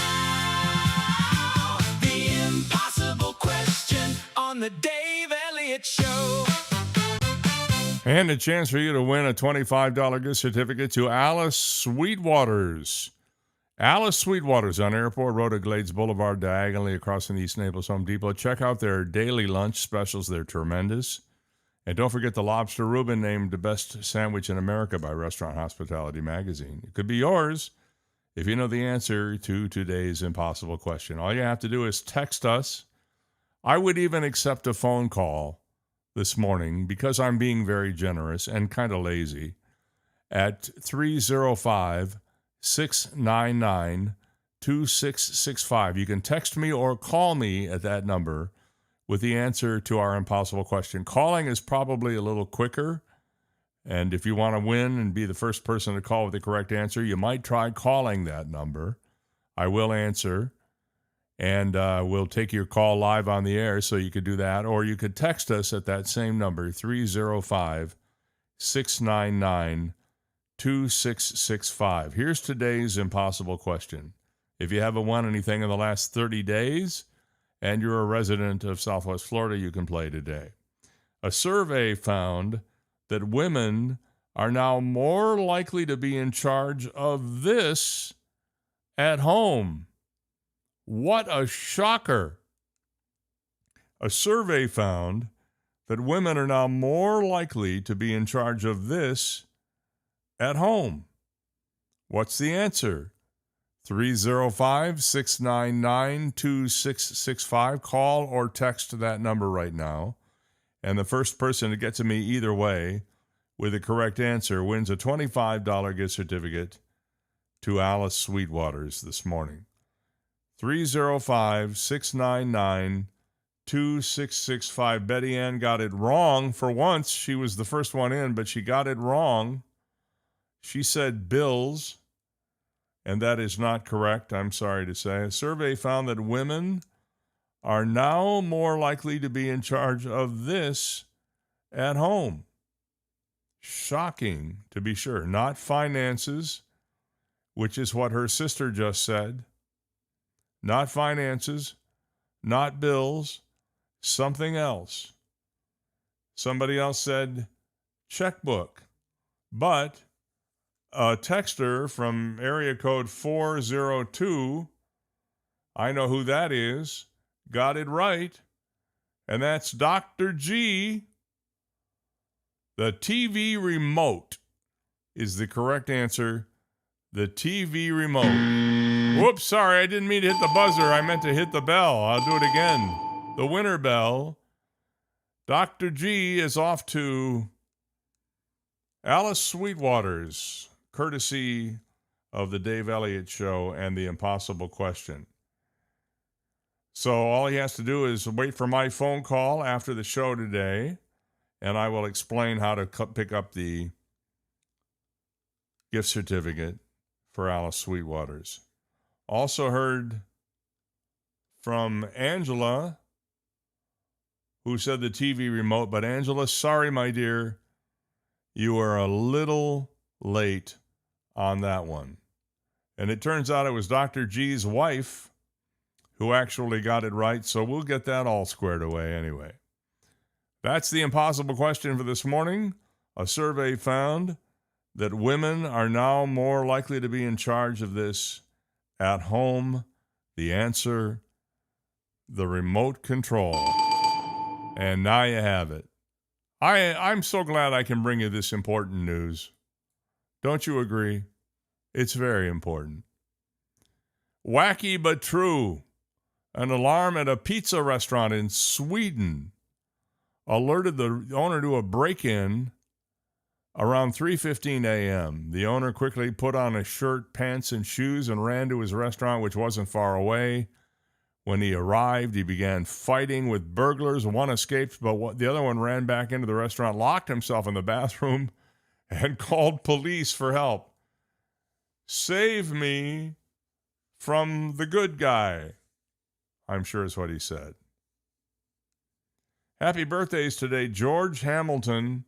impossible question on the Dave Elliott Show. And a chance for you to win a $25 gift certificate to Alice Sweetwater's. Alice Sweetwater's on Airport Road at Glades Boulevard, diagonally across from the East Naples Home Depot. Check out their daily lunch specials. They're tremendous. And don't forget the Lobster Reuben, named the best sandwich in America by Restaurant Hospitality Magazine. It could be yours if you know the answer to today's impossible question. All you have to do is text us. I would even accept a phone call this morning because I'm being very generous and kind of lazy at 305-699-2665. You can text me or call me at that number with the answer to our impossible question. Calling is probably a little quicker, and if you want to win and be the first person to call with the correct answer, you might try calling that number. I will answer, and we'll take your call live on the air, so you could do that, or you could text us at that same number, 305-699-2665. Here's today's impossible question. If you haven't won anything in the last 30 days, and you're a resident of Southwest Florida, you can play today. A survey found that women are now more likely to be in charge of this at home. What a shocker. A survey found that women are now more likely to be in charge of this at home. What's the answer? 305-699-2665. Call or text that number right now. And the first person to get to me either way with the correct answer wins a $25 gift certificate to Alice Sweetwater's this morning. 305-699-2665. Betty Ann got it wrong for once. She was the first one in, but she got it wrong. She said bills. And that is not correct, I'm sorry to say. A survey found that women are now more likely to be in charge of this at home. Shocking, to be sure. Not finances, which is what her sister just said. Not finances, not bills, something else. Somebody else said checkbook, but a texter from area code 402, I know who that is, got it right, and that's Dr. G. The TV remote is the correct answer. The TV remote. Whoops, sorry, I didn't mean to hit the buzzer. I meant to hit the bell. I'll do it again. The winner bell. Dr. G is off to Alice Sweetwater's, courtesy of the Dave Elliott Show and the impossible question. So all he has to do is wait for my phone call after the show today, and I will explain how to pick up the gift certificate for Alice Sweetwater's. Also heard from Angela, who said the TV remote, but Angela, sorry, my dear, you are a little late on that one. And it turns out it was Dr. G's wife who actually got it right, so we'll get that all squared away anyway. That's the impossible question for this morning. A survey found that women are now more likely to be in charge of this at home. The answer, the remote control. And now you have it. I'm so glad I can bring you this important news. Don't you agree? It's very important. Wacky but true. An alarm at a pizza restaurant in Sweden alerted the owner to a break-in Around 3:15 a.m., the owner quickly put on a shirt, pants, and shoes and ran to his restaurant, which wasn't far away. When he arrived, he began fighting with burglars. One escaped, but the other one ran back into the restaurant, locked himself in the bathroom, and called police for help. "Save me from the good guy," I'm sure is what he said. Happy birthdays today, George Hamilton,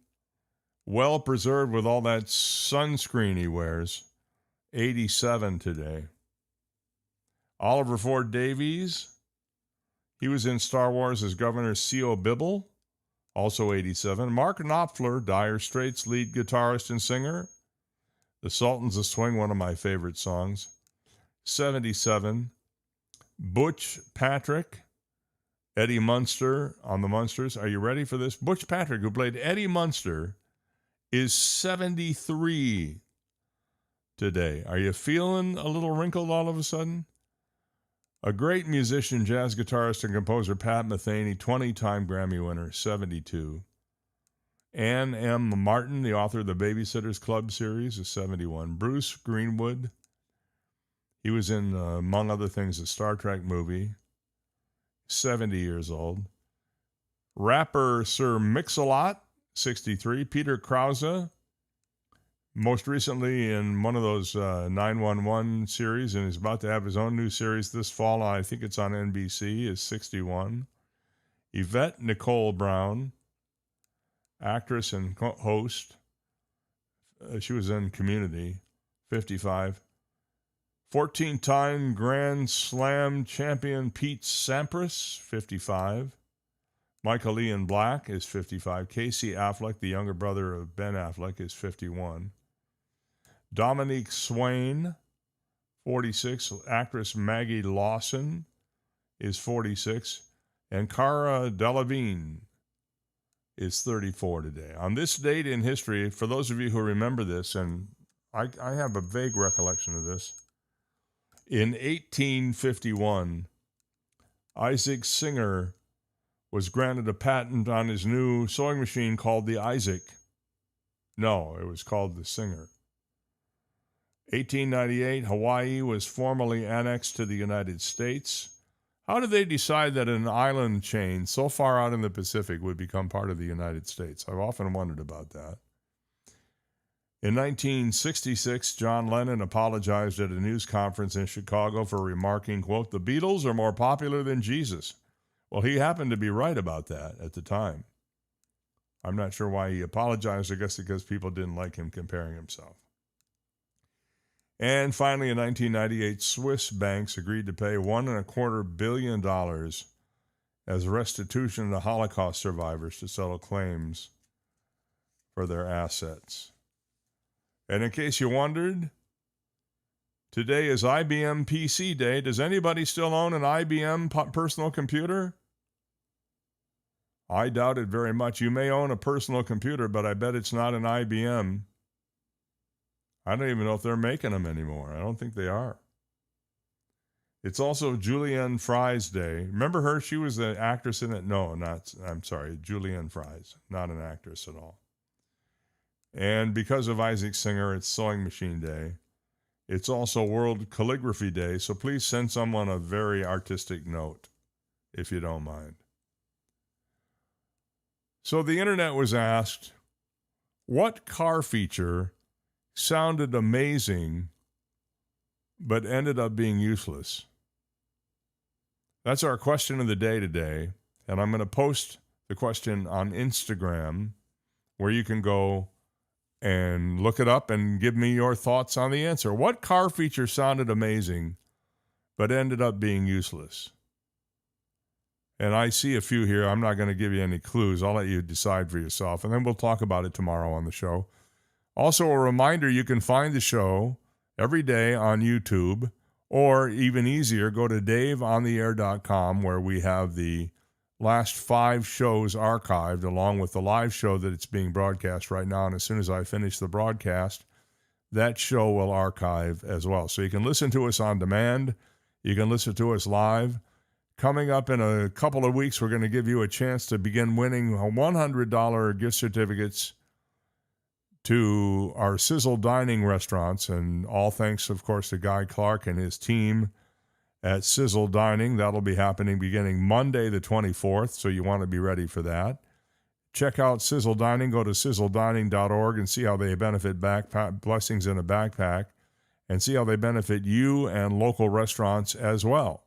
well preserved with all that sunscreen he wears, 87 today. Oliver Ford Davies, he was in Star Wars as Governor C.O. Bibble, also 87. Mark Knopfler, Dire Straits lead guitarist and singer. The Sultans of Swing, one of my favorite songs, 77. Butch Patrick, Eddie Munster on the Munsters. Are you ready for this? Butch Patrick, who played Eddie Munster, is 73 today. Are you feeling a little wrinkled all of a sudden? A great musician, jazz guitarist, and composer, Pat Metheny, 20-time Grammy winner, 72. Ann M. Martin, the author of the Babysitters Club series, is 71. Bruce Greenwood, he was in, among other things, a Star Trek movie, 70 years old. Rapper Sir Mix-a-Lot, 63. Peter Krause, most recently in one of those 911 series, and he's about to have his own new series this fall. I think it's on NBC, is 61. Yvette Nicole Brown, actress and host. She was in Community, 55. 14-time Grand Slam champion Pete Sampras, 55. Michael Ian Black is 55. Casey Affleck, the younger brother of Ben Affleck, is 51. Dominique Swain, 46. Actress Maggie Lawson is 46. And Cara Delevingne is 34 today. On this date in history, for those of you who remember this, and I have a vague recollection of this, in 1851, Isaac Singer was granted a patent on his new sewing machine called the Isaac. No, it was called the Singer. 1898, Hawaii was formally annexed to the United States. How did they decide that an island chain so far out in the Pacific would become part of the United States? I've often wondered about that. In 1966, John Lennon apologized at a news conference in Chicago for remarking, quote, "The Beatles are more popular than Jesus." Well, he happened to be right about that at the time. I'm not sure why he apologized. I guess because people didn't like him comparing himself. And finally, in 1998, Swiss banks agreed to pay $1.25 billion as restitution to Holocaust survivors to settle claims for their assets. And in case you wondered, today is IBM PC Day. Does anybody still own an IBM personal computer? I doubt it very much. You may own a personal computer, but I bet it's not an IBM. I don't even know if they're making them anymore. I don't think they are. It's also Julianne Fry's Day. Remember her? She was the actress in it. No, I'm sorry, Julianne Fry's, not an actress at all. And because of Isaac Singer, it's Sewing Machine Day. It's also World Calligraphy Day, so please send someone a very artistic note, if you don't mind. So the internet was asked, what car feature sounded amazing but ended up being useless? That's our question of the day today, and I'm going to post the question on Instagram, where you can go and look it up and give me your thoughts on the answer. What car feature sounded amazing but ended up being useless? And I see a few here. I'm not going to give you any clues. I'll let you decide for yourself, and then we'll talk about it tomorrow on the show. Also, a reminder, you can find the show every day on YouTube, or even easier, go to daveontheair.com, where we have the last 5 shows archived, along with the live show that it's being broadcast right now. And as soon as I finish the broadcast, that show will archive as well. So you can listen to us on demand. You can listen to us live. Coming up in a couple of weeks, we're going to give you a chance to begin winning $100 gift certificates to our Sizzle Dining restaurants, and all thanks, of course, to Guy Clark and his team at Sizzle Dining. That'll be happening beginning Monday the 24th, so you want to be ready for that. Check out Sizzle Dining. Go to sizzledining.org and see how they benefit Blessings in a Backpack, and see how they benefit you and local restaurants as well.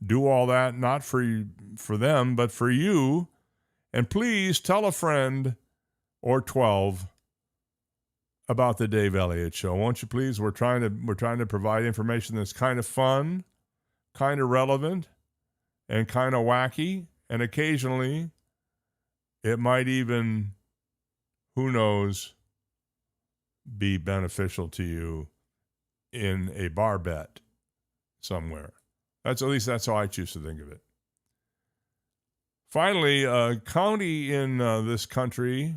Do all that not for them, but for you. And please tell a friend or 12 about the Dave Elliott Show. Won't you please? We're trying to provide information that's kind of fun, kind of relevant, and kind of wacky, and occasionally it might even, who knows, be beneficial to you in a bar bet somewhere. At least that's how I choose to think of it. Finally, a county in this country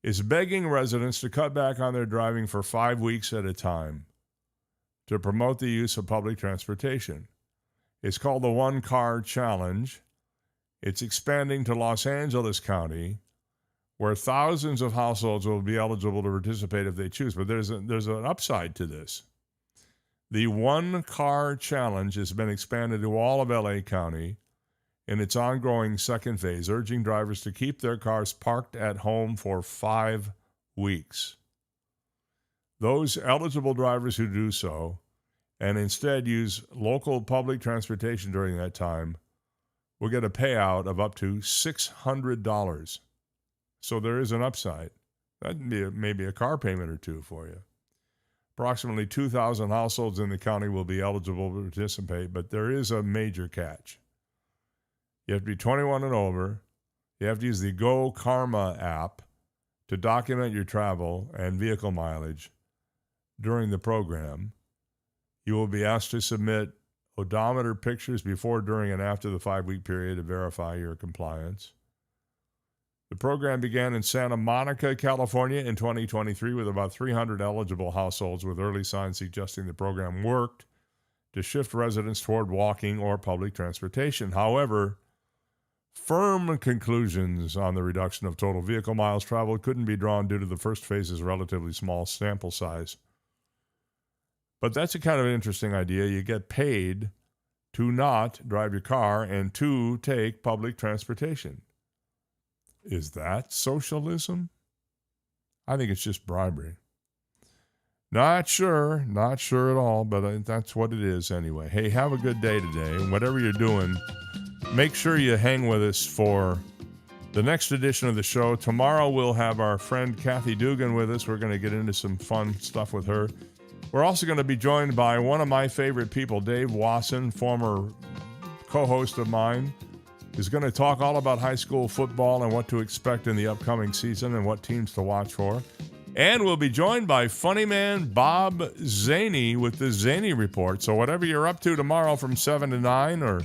is begging residents to cut back on their driving for 5 weeks at a time to promote the use of public transportation. It's called the One Car Challenge. It's expanding to Los Angeles County, where thousands of households will be eligible to participate if they choose. But there's an upside to this. The One Car Challenge has been expanded to all of LA County in its ongoing second phase, urging drivers to keep their cars parked at home for 5 weeks. Those eligible drivers who do so and instead use local public transportation during that time will get a payout of up to $600. So there is an upside. That'd be maybe a car payment or two for you. Approximately 2,000 households in the county will be eligible to participate, but there is a major catch. You have to be 21 and over. You have to use the Go Karma app to document your travel and vehicle mileage during the program. You will be asked to submit odometer pictures before, during, and after the 5-week period to verify your compliance. The program began in Santa Monica, California in 2023 with about 300 eligible households, with early signs suggesting the program worked to shift residents toward walking or public transportation. However, firm conclusions on the reduction of total vehicle miles traveled couldn't be drawn due to the first phase's relatively small sample size. But that's a kind of interesting idea. You get paid to not drive your car and to take public transportation. Is that socialism? I think it's just bribery. Not sure at all, but that's what it is anyway. Hey, have a good day today. And whatever you're doing, make sure you hang with us for the next edition of the show. Tomorrow we'll have our friend Kathy Dugan with us. We're going to get into some fun stuff with her. We're also going to be joined by one of my favorite people, Dave Wasson, former co-host of mine, is going to talk all about high school football and what to expect in the upcoming season and what teams to watch for. And we'll be joined by funny man Bob Zaney with the Zaney Report. So whatever you're up to tomorrow from 7 to 9 or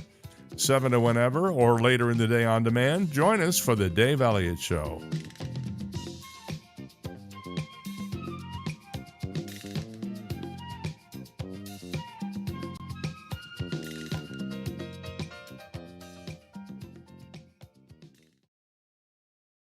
7 to whenever, or later in the day on demand, join us for the Dave Elliott Show.